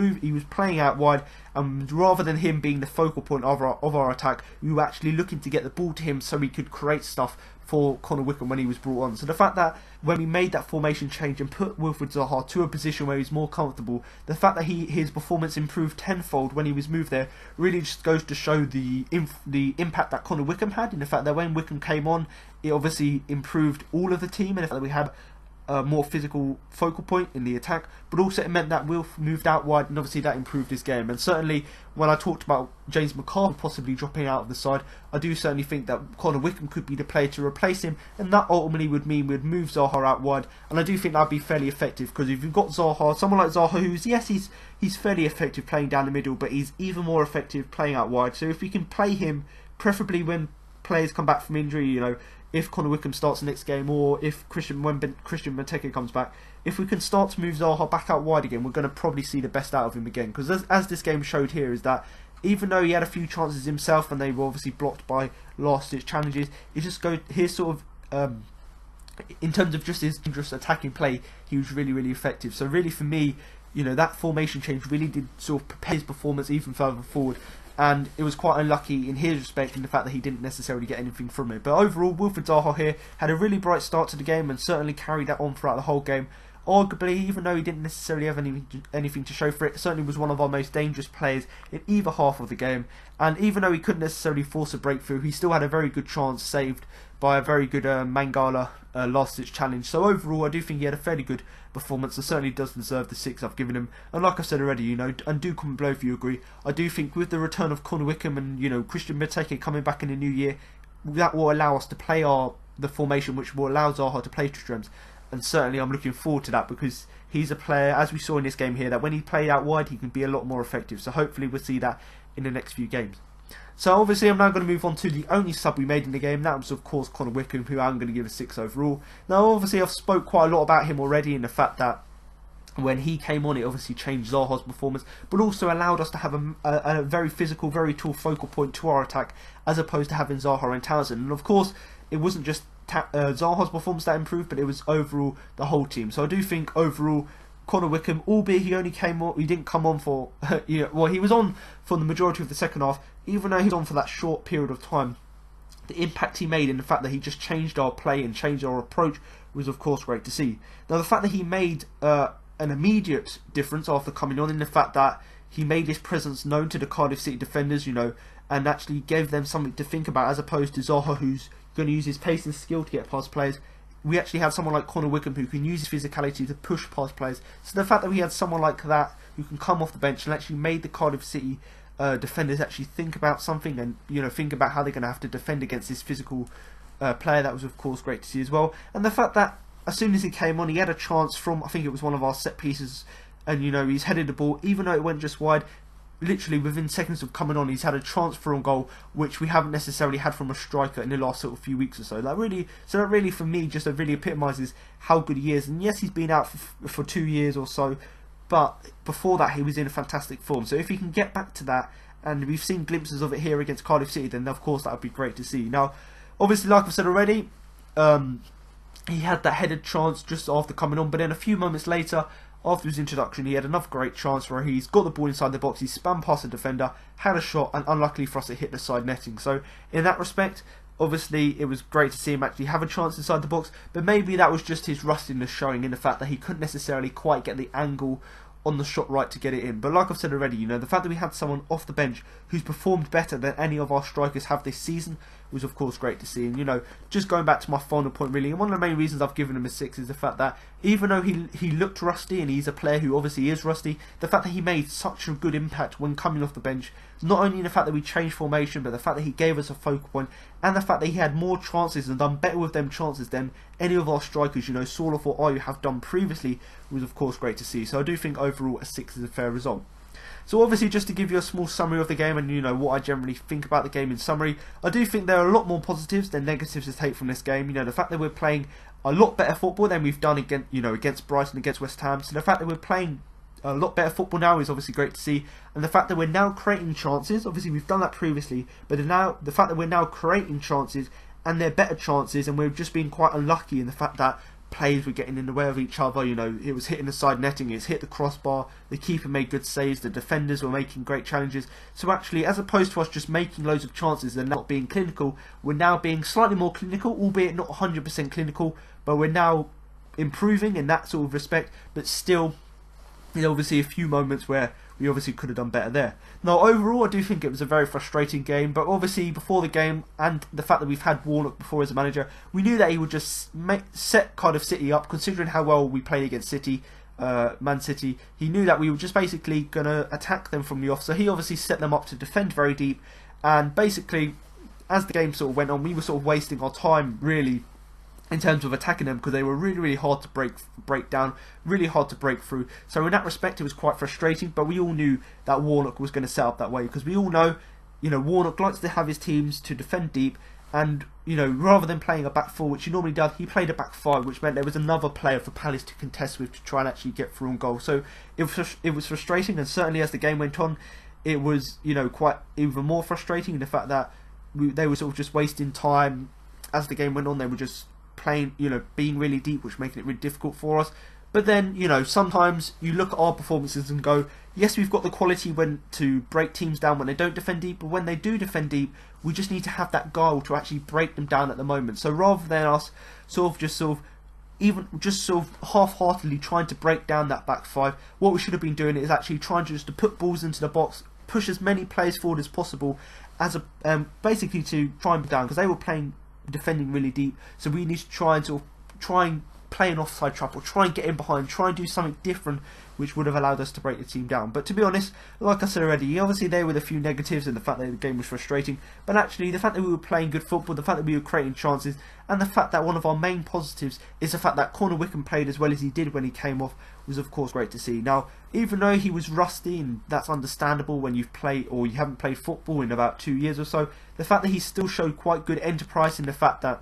playing out wide, and rather than him being the focal point of our attack, we were actually looking to get the ball to him so he could create stuff for Connor Wickham when he was brought on. So the fact that when we made that formation change and put Wilfried Zaha to a position where he's more comfortable, the fact that his performance improved tenfold when he was moved there really just goes to show the impact that Connor Wickham had, in the fact that when Wickham came on, it obviously improved all of the team, and the fact that we had a more physical focal point in the attack, but also it meant that Wilf moved out wide, and obviously that improved his game. And certainly when I talked about James McCarthy possibly dropping out of the side, I do certainly think that Connor Wickham could be the player to replace him, and that ultimately would mean we'd move Zaha out wide, and I do think that'd be fairly effective, because if you've got Zaha, someone like Zaha, who's, yes, he's fairly effective playing down the middle, but he's even more effective playing out wide. So if we can play him, preferably when players come back from injury, you know, if Connor Wickham starts the next game, or if Christian Benteke comes back, if we can start to move Zaha back out wide again, we're going to probably see the best out of him again. Because as this game showed here, is that even though he had a few chances himself and they were obviously blocked by last-ditch challenges, it just goes, here's sort of, in terms of just his dangerous attacking play, he was really, really effective. So really for me, you know, that formation change really did sort of prepare his performance even further forward. And it was quite unlucky in his respect in the fact that he didn't necessarily get anything from it. But overall, Wilfried Zaha here had a really bright start to the game and certainly carried that on throughout the whole game. Arguably, even though he didn't necessarily have anything to show for it, certainly was one of our most dangerous players in either half of the game. And even though he couldn't necessarily force a breakthrough, he still had a very good chance saved by a very good Mangala last-ditch challenge. So overall, I do think he had a fairly good performance, and certainly does deserve the 6 I've given him. And like I said already, you know, and do comment below if you agree, I do think with the return of Connor Wickham and, you know, Christian Benteke coming back in the new year, that will allow us to play the formation which will allow Zaha to play Tristram's. And certainly I'm looking forward to that, because he's a player, as we saw in this game here, that when he played out wide he can be a lot more effective. So hopefully we'll see that in the next few games. So obviously I'm now going to move on to the only sub we made in the game. That was of course Connor Wickham, who I'm going to give a 6 overall. Now obviously I've spoke quite a lot about him already, in the fact that when he came on it obviously changed Zaha's performance, but also allowed us to have a very physical, very tall focal point to our attack, as opposed to having Zaha and Townsend. And of course it wasn't just Zaha's performance that improved, but it was overall the whole team. So I do think overall Connor Wickham, albeit he didn't come on for, you know, well, he was on for the majority of the second half, even though he was on for that short period of time, the impact he made in the fact that he just changed our play and changed our approach was of course great to see. Now the fact that he made an immediate difference after coming on, in the fact that he made his presence known to the Cardiff City defenders, you know, and actually gave them something to think about, as opposed to Zaha, who's going to use his pace and skill to get past players. We actually have someone like Connor Wickham who can use his physicality to push past players. So the fact that we had someone like that who can come off the bench and actually made the Cardiff City defenders actually think about something, and, you know, think about how they're going to have to defend against this physical player, that was of course great to see as well. And the fact that as soon as he came on, he had a chance from, I think it was one of our set pieces, and, you know, he's headed the ball, even though it went just wide, literally within seconds of coming on, he's had a chance for a goal, which we haven't necessarily had from a striker in the last sort of few weeks or so. That really for me just really epitomises how good he is. And yes, he's been out for 2 years or so, but before that he was in a fantastic form. So if he can get back to that, and we've seen glimpses of it here against Cardiff City, then of course that would be great to see. Now obviously, like I've said already, he had that headed chance just after coming on, but then a few moments later, after his introduction, he had another great chance where he's got the ball inside the box, he spun past the defender, had a shot, and unluckily for us it hit the side netting. So in that respect, obviously it was great to see him actually have a chance inside the box, but maybe that was just his rustiness showing in the fact that he couldn't necessarily quite get the angle on the shot right to get it in. But like I've said already, you know, the fact that we had someone off the bench who's performed better than any of our strikers have this season was of course great to see. And, you know, just going back to my final point really, and one of the main reasons I've given him a 6 is the fact that even though he looked rusty, and he's a player who obviously is rusty, the fact that he made such a good impact when coming off the bench, not only in the fact that we changed formation, but the fact that he gave us a focal point, and the fact that he had more chances and done better with them chances than any of our strikers, you know, Sorloth or Ayew have done previously, was of course great to see. So I do think overall a 6 is a fair result. So obviously, just to give you a small summary of the game and, you know, what I generally think about the game in summary, I do think there are a lot more positives than negatives to take from this game. You know, the fact that we're playing a lot better football than we've done against, you know, against Brighton, against West Ham. So the fact that we're playing a lot better football now is obviously great to see, and the fact that we're now creating chances, obviously we've done that previously, but now the fact that we're now creating chances and they're better chances, and we've just been quite unlucky in the fact that players were getting in the way of each other. You know, it was hitting the side netting, it's hit the crossbar, the keeper made good saves, the defenders were making great challenges. So actually, as opposed to us just making loads of chances and not being clinical, we're now being slightly more clinical, albeit not 100% clinical, but we're now improving in that sort of respect. But still, there's obviously a few moments where we obviously could have done better there. Now, overall, I do think it was a very frustrating game, but obviously before the game, and the fact that we've had Warnock before as a manager, we knew that he would just set Cardiff City up, considering how well we played against City, Man City. He knew that we were just basically going to attack them from the off, so he obviously set them up to defend very deep, and basically, as the game sort of went on, we were sort of wasting our time, really, in terms of attacking them, because they were really, really hard to break down, really hard to break through. So in that respect, it was quite frustrating, but we all knew that Warnock was going to set up that way, because we all know, you know, Warnock likes to have his teams to defend deep, and, you know, rather than playing a back four, which he normally does, he played a back five, which meant there was another player for Palace to contest with to try and actually get through on goal. So it was frustrating, and certainly as the game went on, it was, you know, quite even more frustrating in the fact that they were sort of just wasting time. As the game went on, they were just playing, you know, being really deep, which making it really difficult for us. But then, you know, sometimes you look at our performances and go, yes, we've got the quality when to break teams down when they don't defend deep, but when they do defend deep, we just need to have that guile to actually break them down at the moment. So rather than us sort of half-heartedly trying to break down that back five, what we should have been doing is actually trying to put balls into the box, push as many players forward as possible, as a basically to try and break down, because they were defending really deep, so we need to try and play an offside trap, or try and get in behind, try and do something different, which would have allowed us to break the team down. But to be honest, like I said already, obviously there were a few negatives, and the fact that the game was frustrating, but actually the fact that we were playing good football, the fact that we were creating chances, and the fact that one of our main positives is the fact that Connor Wickham played as well as he did when he came off, was of course great to see. Now, even though he was rusty, and that's understandable when you've played, or you haven't played football in about 2 years or so, the fact that he still showed quite good enterprise in the fact that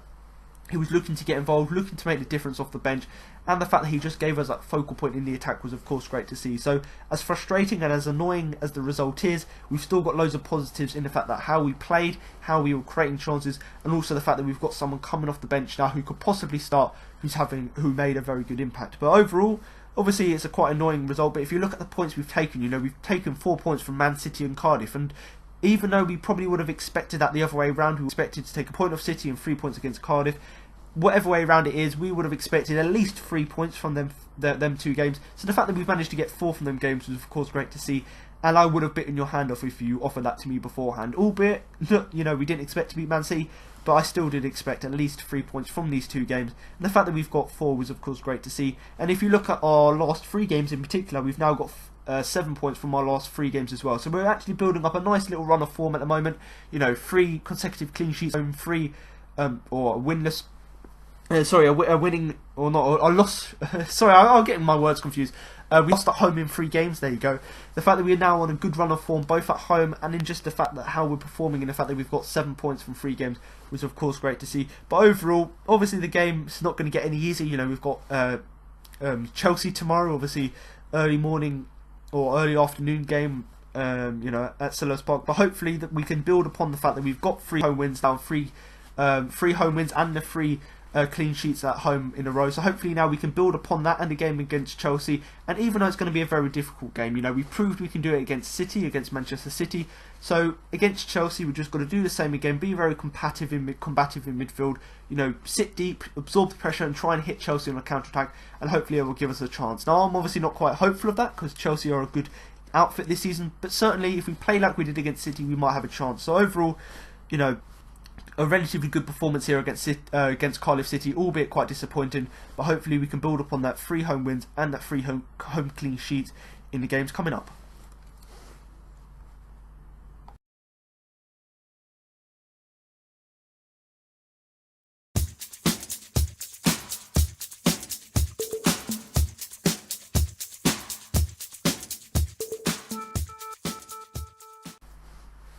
he was looking to get involved, looking to make the difference off the bench, and the fact that he just gave us that focal point in the attack was of course great to see. So as frustrating and as annoying as the result is, we've still got loads of positives in the fact that how we played, how we were creating chances, and also the fact that we've got someone coming off the bench now who could possibly start, who made a very good impact. But overall, obviously it's a quite annoying result, but if you look at the points we've taken, you know, we've taken 4 points from Man City and Cardiff, and even though we probably would have expected that the other way around, we expected to take a point off City and 3 points against Cardiff, whatever way around it is, we would have expected at least 3 points from them 2 games. So the fact that we've managed to get 4 from them games was of course great to see, and I would have bitten your hand off if you offered that to me beforehand. Albeit, you know, we didn't expect to beat Man City, but I still did expect at least 3 points from these 2 games. And the fact that we've got 4 was of course great to see. And if you look at our last 3 games in particular, we've now got 7 points from our last 3 games as well. So we're actually building up a nice little run of form at the moment. You know, 3 consecutive clean sheets, 3 or winless. A winning or not, or a loss. Sorry, I'm getting my words confused. We lost at home in 3 games. There you go. The fact that we're now on a good run of form, both at home and in just the fact that how we're performing, and the fact that we've got 7 points from 3 games, was of course great to see. But overall, obviously the game's not going to get any easier. You know, we've got Chelsea tomorrow, obviously early morning or early afternoon game. You know, at Selhurst Park. But hopefully that we can build upon the fact that we've got 3 home wins now, 3 home wins and the 3 clean sheets at home in a row. So hopefully now we can build upon that and the game against Chelsea. And even though it's going to be a very difficult game, you know, we've proved we can do it against City, against Manchester City. So against Chelsea, we've just got to do the same again. Be very combative in midfield. You know, sit deep, absorb the pressure, and try and hit Chelsea on a counter attack. And hopefully it will give us a chance. Now I'm obviously not quite hopeful of that because Chelsea are a good outfit this season. But certainly if we play like we did against City, we might have a chance. So overall, you know, a relatively good performance here against Cardiff City, albeit quite disappointing, but hopefully we can build upon that 3 home wins and that 3 home clean sheets in the games coming up.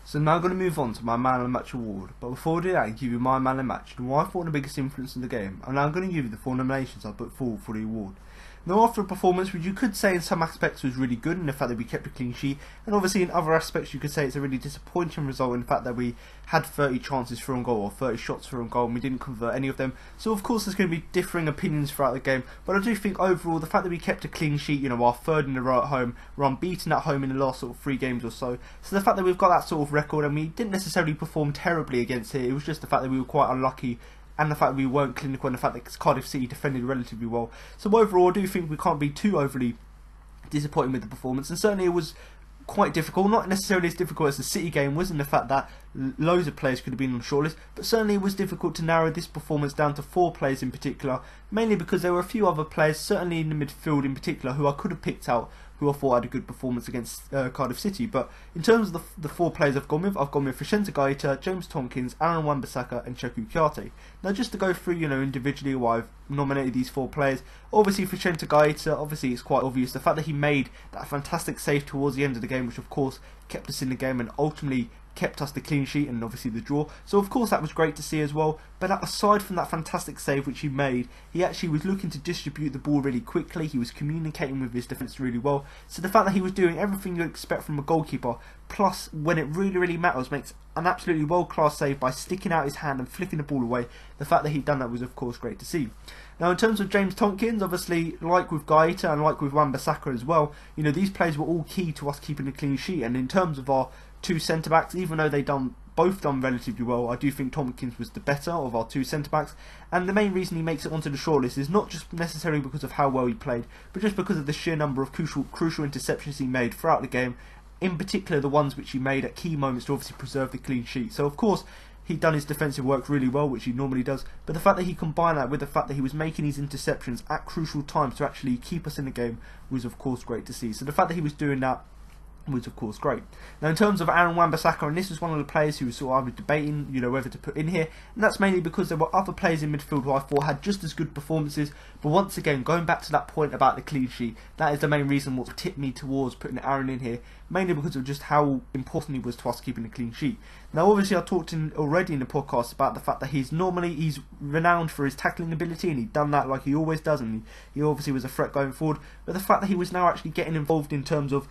So now I'm going to move on to my Man of the Match award, but before I do that, I give you my Man of the Match and why I thought the biggest influence in the game, and now I'm going to give you the 4 nominations I put forward for the award. Now, after a performance which you could say in some aspects was really good in the fact that we kept a clean sheet, and obviously in other aspects you could say it's a really disappointing result in the fact that we had 30 chances for on goal, or 30 shots for on goal, and we didn't convert any of them. So of course there's going to be differing opinions throughout the game, but I do think overall the fact that we kept a clean sheet, you know, our 3rd in a row at home, we're unbeaten at home in the last sort of 3 games or so, so the fact that we've got that sort of record and we didn't necessarily perform terribly against it, it was just the fact that we were quite unlucky, and the fact that we weren't clinical, and the fact that Cardiff City defended relatively well. So overall I do think we can't be too overly disappointed with the performance, and certainly it was quite difficult, not necessarily as difficult as the City game was in the fact that loads of players could have been on the shortlist, but certainly it was difficult to narrow this performance down to 4 players in particular, mainly because there were a few other players, certainly in the midfield in particular, who I could have picked out, who I thought had a good performance against Cardiff City. But in terms of the 4 players I've gone with Vicente Guaita, James Tompkins, Aaron Wan-Bissaka and Cheikhou Kouyaté. Now just to go through, you know, individually why I've nominated these 4 players, obviously Vicente Guaita, obviously it's quite obvious, the fact that he made that fantastic save towards the end of the game, which of course kept us in the game and ultimately kept us the clean sheet and obviously the draw, so of course that was great to see as well. But aside from that fantastic save which he made, he actually was looking to distribute the ball really quickly, he was communicating with his defence really well, so the fact that he was doing everything you expect from a goalkeeper, plus when it really matters, makes an absolutely world class save by sticking out his hand and flicking the ball away, the fact that he'd done that was of course great to see. Now in terms of James Tompkins, obviously like with Guaita and like with Wan-Bissaka as well, you know, these players were all key to us keeping a clean sheet, and in terms of our 2 centre-backs, even though they both done relatively well, I do think Tompkins was the better of our 2 centre-backs, and the main reason he makes it onto the shortlist is not just necessarily because of how well he played, but just because of the sheer number of crucial interceptions he made throughout the game, in particular the ones which he made at key moments to obviously preserve the clean sheet. So of course he'd done his defensive work really well, which he normally does, but the fact that he combined that with the fact that he was making these interceptions at crucial times to actually keep us in the game was of course great to see. So the fact that he was doing that was of course great. Now in terms of Aaron Wan-Bissaka, and this was one of the players who was sort of I was debating, you know, whether to put in here, and that's mainly because there were other players in midfield who I thought had just as good performances, but once again, going back to that point about the clean sheet, that is the main reason what tipped me towards putting Aaron in here, mainly because of just how important he was to us keeping a clean sheet. Now obviously I talked already in the podcast about the fact that he's renowned for his tackling ability, and he'd done that like he always does, and he obviously was a threat going forward, but the fact that he was now actually getting involved in terms of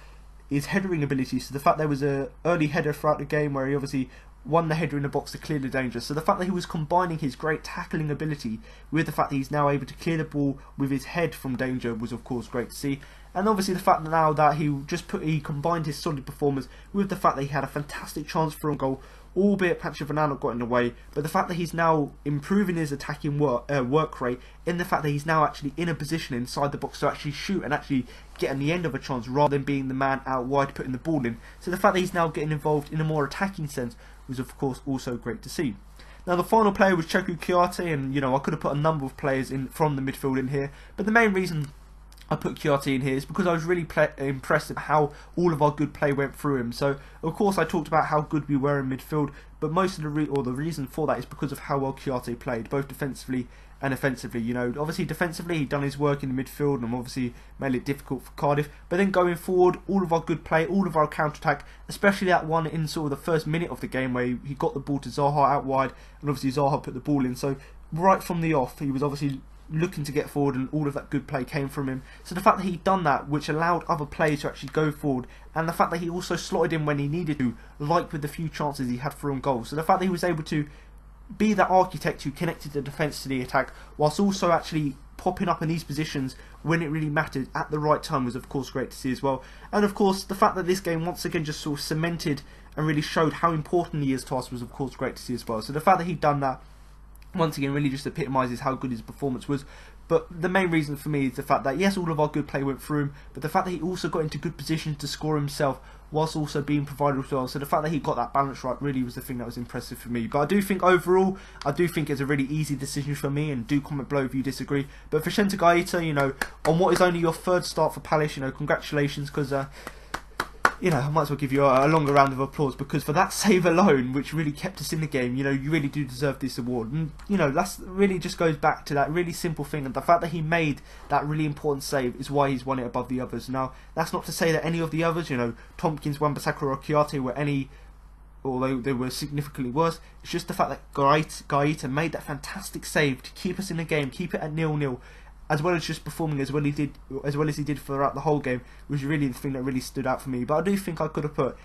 his headering ability, so the fact there was a early header throughout the game where he obviously won the header in the box to clear the danger, so the fact that he was combining his great tackling ability with the fact that he's now able to clear the ball with his head from danger was of course great to see. And obviously the fact that now that he combined his solid performance with the fact that he had a fantastic chance for a goal, albeit Patrick Van Aanholt got in the way, but the fact that he's now improving his attacking work rate in the fact that he's now actually in a position inside the box to actually shoot and actually get on the end of a chance rather than being the man out wide putting the ball in. So the fact that he's now getting involved in a more attacking sense was of course also great to see. Now the final player was Cheikhou Kouyaté, and you know, I could have put a number of players in from the midfield in here, but the main reason I put Kouyaté in here is because I was really impressed at how all of our good play went through him. So of course I talked about how good we were in midfield, but most of the reason for that is because of how well Kouyaté played, both defensively and offensively. You know, obviously defensively he'd done his work in the midfield and obviously made it difficult for Cardiff, but then going forward, all of our good play, all of our counter-attack, especially that one in sort of the first minute of the game where he got the ball to Zaha out wide, and obviously Zaha put the ball in, so right from the off he was obviously looking to get forward, and all of that good play came from him. So the fact that he'd done that, which allowed other players to actually go forward, and the fact that he also slotted in when he needed to, like with the few chances he had for own goals. So the fact that he was able to be that architect who connected the defence to the attack, whilst also actually popping up in these positions when it really mattered at the right time was of course great to see as well. And of course the fact that this game once again just sort of cemented and really showed how important he is to us was of course great to see as well. So the fact that he'd done that once again really just epitomises how good his performance was. But the main reason for me is the fact that, yes, all of our good play went through him, but the fact that he also got into good positions to score himself whilst also being provided as well. So the fact that he got that balance right really was the thing that was impressive for me. But I do think overall, it's a really easy decision for me, and do comment below if you disagree. But Vicente Guaita, you know, on what is only your third start for Palace, you know, congratulations, because you know, I might as well give you a longer round of applause, because for that save alone, which really kept us in the game, you know, you really do deserve this award. And, you know, that's really just goes back to that really simple thing, and the fact that he made that really important save is why he's won it above the others. Now, that's not to say that any of the others, you know, Tompkins, Wan-Bissaka or Kouyaté were any, although they were significantly worse. It's just the fact that Guaita made that fantastic save to keep us in the game, keep it at 0-0, as well as just performing as well as he did throughout the whole game, was really the thing that really stood out for me. But I do think I could have put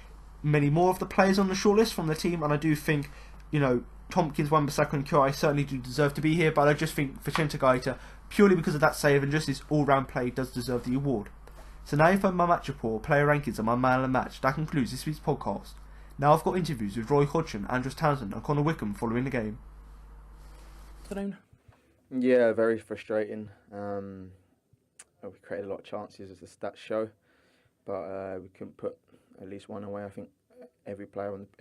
many more of the players on the shortlist from the team, and I do think, you know, Tompkins, Wan-Bissaka and Kouyaté certainly do deserve to be here, but I just think Vicente Guaita, purely because of that save and just his all-round play, does deserve the award. So now you've heard my match report, player rankings and my man of the match. That concludes this week's podcast. Now I've got interviews with Roy Hodgson, Andrews Townsend and Connor Wickham following the game. Afternoon. Yeah, very frustrating. We created a lot of chances, as the stats show, but we couldn't put at least one away. I think every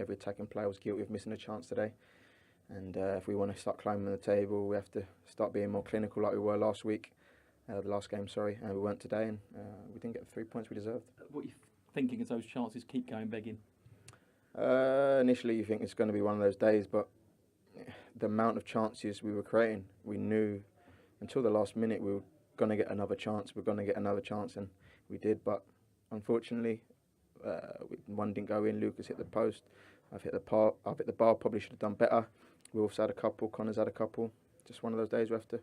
attacking player was guilty of missing a chance today. And if we want to start climbing the table, we have to start being more clinical like we were last week, the last game, sorry, and we weren't today, and we didn't get the 3 points we deserved. What are you thinking as those chances keep going begging? Initially, you think it's going to be one of those days, but the amount of chances we were creating, we knew until the last minute we were going to get another chance, and we did. But unfortunately, one didn't go in. Lucas hit the post. I've hit the bar. Probably should have done better. Wilf's had a couple. Connor's had a couple. Just one of those days we have to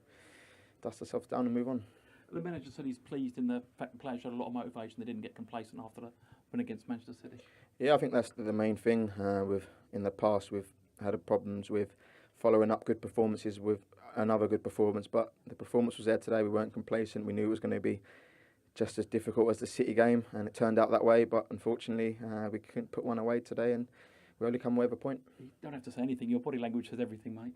dust ourselves down and move on. The manager said he's pleased in the fact the players showed a lot of motivation. They didn't get complacent after the win against Manchester City. Yeah, I think that's the main thing. In the past, we've had problems with following up good performances with another good performance, but the performance was there today. We weren't complacent. We knew it was going to be just as difficult as the City game, and it turned out that way. But unfortunately, we couldn't put one away today, and we only come away with a point. You don't have to say anything. Your body language says everything, mate.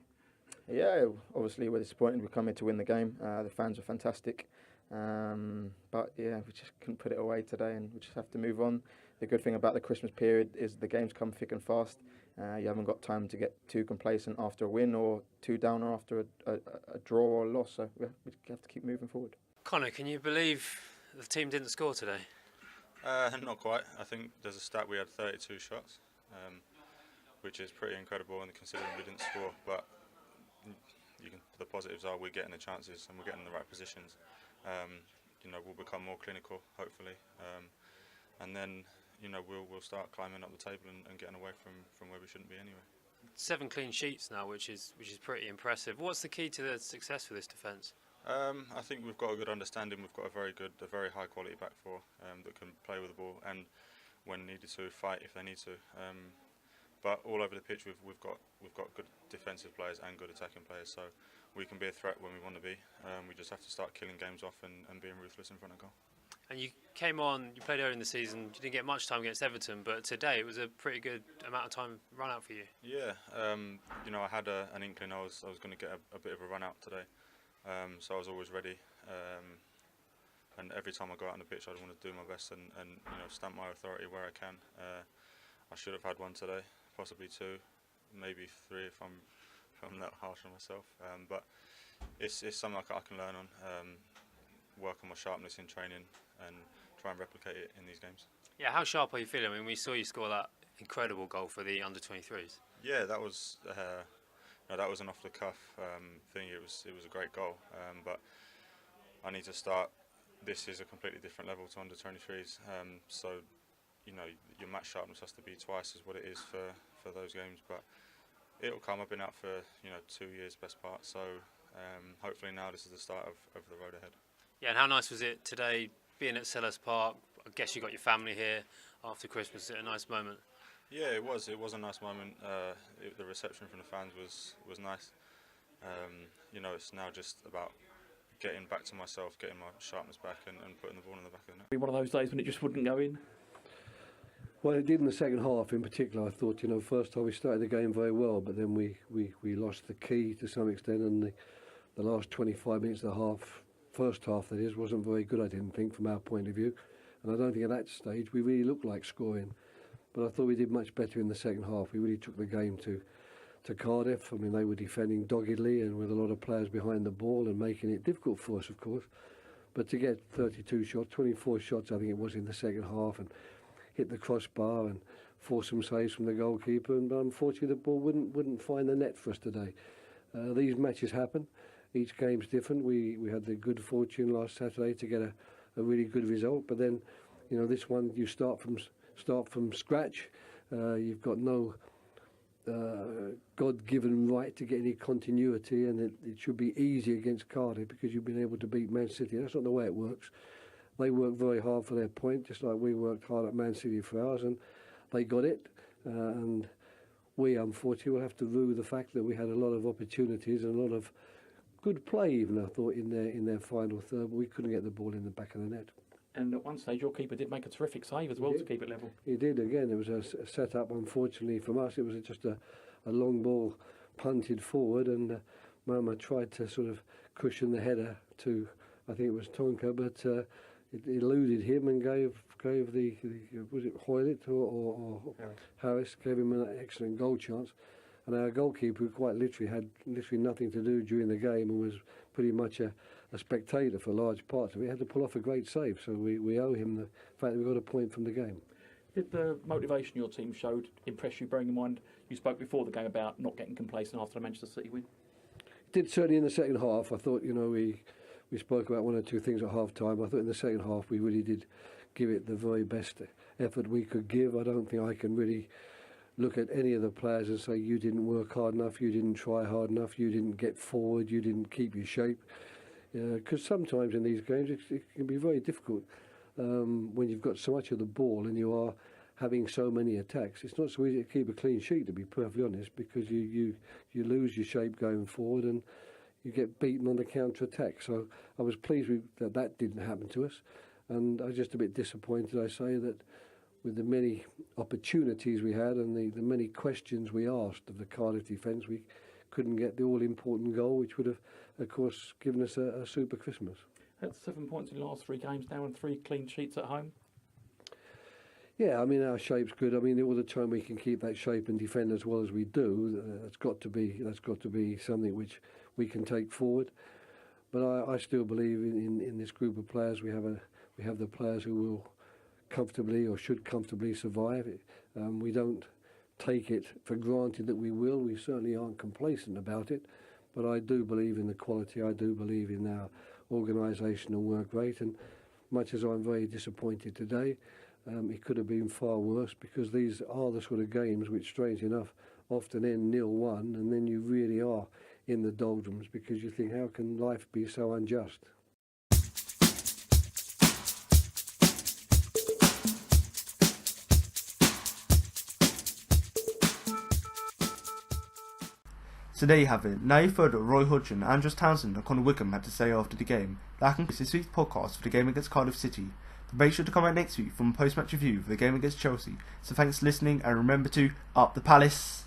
Yeah, obviously we're disappointed. We come here to win the game. The fans were fantastic, but yeah, we just couldn't put it away today, and we just have to move on. The good thing about the Christmas period is the games come thick and fast. You haven't got time to get too complacent after a win or too down or after a draw or a loss. So we have to keep moving forward. Connor, can you believe the team didn't score today? Not quite. I think there's a stat we had 32 shots, which is pretty incredible, and considering we didn't score. But the positives are we're getting the chances and we're getting in the right positions. We'll become more clinical, hopefully, and then we'll start climbing up the table and getting away from where we shouldn't be anyway. 7 clean sheets now, which is pretty impressive. What's the key to the success for this defence? I think we've got a good understanding. We've got a very high quality back four that can play with the ball and, when needed to, fight if they need to. But all over the pitch, we've got good defensive players and good attacking players, so we can be a threat when we want to be. We just have to start killing games off and being ruthless in front of goal. And you came on, you played earlier in the season, you didn't get much time against Everton, but today it was a pretty good amount of time run out for you. Yeah, I had an inkling I was going to get a bit of a run out today, so I was always ready. And every time I go out on the pitch, I want to do my best and stamp my authority where I can. I should have had one today, possibly 2, maybe 3 if I'm that harsh on myself. But it's something I can learn on. Work on my sharpness in training and try and replicate it in these games. Yeah, how sharp are you feeling? I mean, we saw you score that incredible goal for the under-23s. Yeah, that was an off-the-cuff thing. It was a great goal, but I need to start. This is a completely different level to under-23s, so your match sharpness has to be twice as what it is for those games. But it'll come. I've been out for 2 years best part, so hopefully now this is the start of the road ahead. Yeah, and how nice was it today being at Selhurst Park? I guess you got your family here after Christmas. Was it a nice moment? Yeah, it was. It was a nice moment. The reception from the fans was nice. It's now just about getting back to myself, getting my sharpness back, and putting the ball in the back of the net. One of those days when it just wouldn't go in. Well, it did in the second half in particular. I thought, first half we started the game very well, but then we lost the key to some extent, and the last 25 minutes of the half, first half that is, wasn't very good, I didn't think, from our point of view. And I don't think at that stage we really looked like scoring. But I thought we did much better in the second half. We really took the game to Cardiff. I mean, they were defending doggedly and with a lot of players behind the ball and making it difficult for us, of course. But to get 32 shots, 24 shots I think it was in the second half, and hit the crossbar and force some saves from the goalkeeper, and unfortunately the ball wouldn't find the net for us today. These matches happen. Each game's different. We had the good fortune last Saturday to get a really good result, but then, you know, this one you start from scratch. You've got no God-given right to get any continuity, and it should be easy against Cardiff because you've been able to beat Man City. That's not the way it works. They worked very hard for their point, just like we worked hard at Man City for ours, and they got it. And we, unfortunately, will have to rue the fact that we had a lot of opportunities and a lot of good play, even I thought, in their final third, but we couldn't get the ball in the back of the net. And at one stage, your keeper did make a terrific save as well to keep it level. He did, again. It was a set-up, unfortunately, from us. It was just a long ball punted forward, and Mama tried to sort of cushion the header to, I think it was Tonka, but it eluded him and gave the was it Hoylett or Harris, gave him an excellent goal chance. And our goalkeeper, who quite literally had nothing to do during the game and was pretty much a spectator for large parts of it, had to pull off a great save. So we owe him the fact that we got a point from the game. Did the motivation your team showed impress you, bearing in mind you spoke before the game about not getting complacent after the Manchester City win? It did, certainly in the second half. I thought, you know, we spoke about one or two things at half time. I thought in the second half we really did give it the very best effort we could give. I don't think I can really look at any of the players and say you didn't work hard enough, you didn't try hard enough, you didn't get forward, you didn't keep your shape. Because sometimes in these games it can be very difficult when you've got so much of the ball and you are having so many attacks. It's not so easy to keep a clean sheet, to be perfectly honest, because you lose your shape going forward and you get beaten on the counter-attack. So I was pleased that didn't happen to us, and I was just a bit disappointed, I say, that with the many opportunities we had and the many questions we asked of the Cardiff defence, we couldn't get the all-important goal, which would have, of course, given us a super Christmas. That's 7 points in the last 3 games now and 3 clean sheets at home. Yeah, I mean, our shape's good. I mean, all the time we can keep that shape and defend as well as we do. That's got to be something which we can take forward. But I still believe in this group of players. We have the players who will comfortably or should comfortably survive it. We don't take it for granted that we will. We certainly aren't complacent about it. But I do believe in the quality. I do believe in our organisational work rate. And much as I'm very disappointed today, it could have been far worse, because these are the sort of games which, strange enough, often end 0-1, and then you really are in the doldrums because you think, how can life be so unjust? So there you have it. Now you've heard what Roy Hodgson, Andrew Townsend and Connor Wickham had to say after the game. That concludes this week's podcast for the game against Cardiff City. But make sure to come back next week for a post-match review for the game against Chelsea. So thanks for listening, and remember to up the Palace.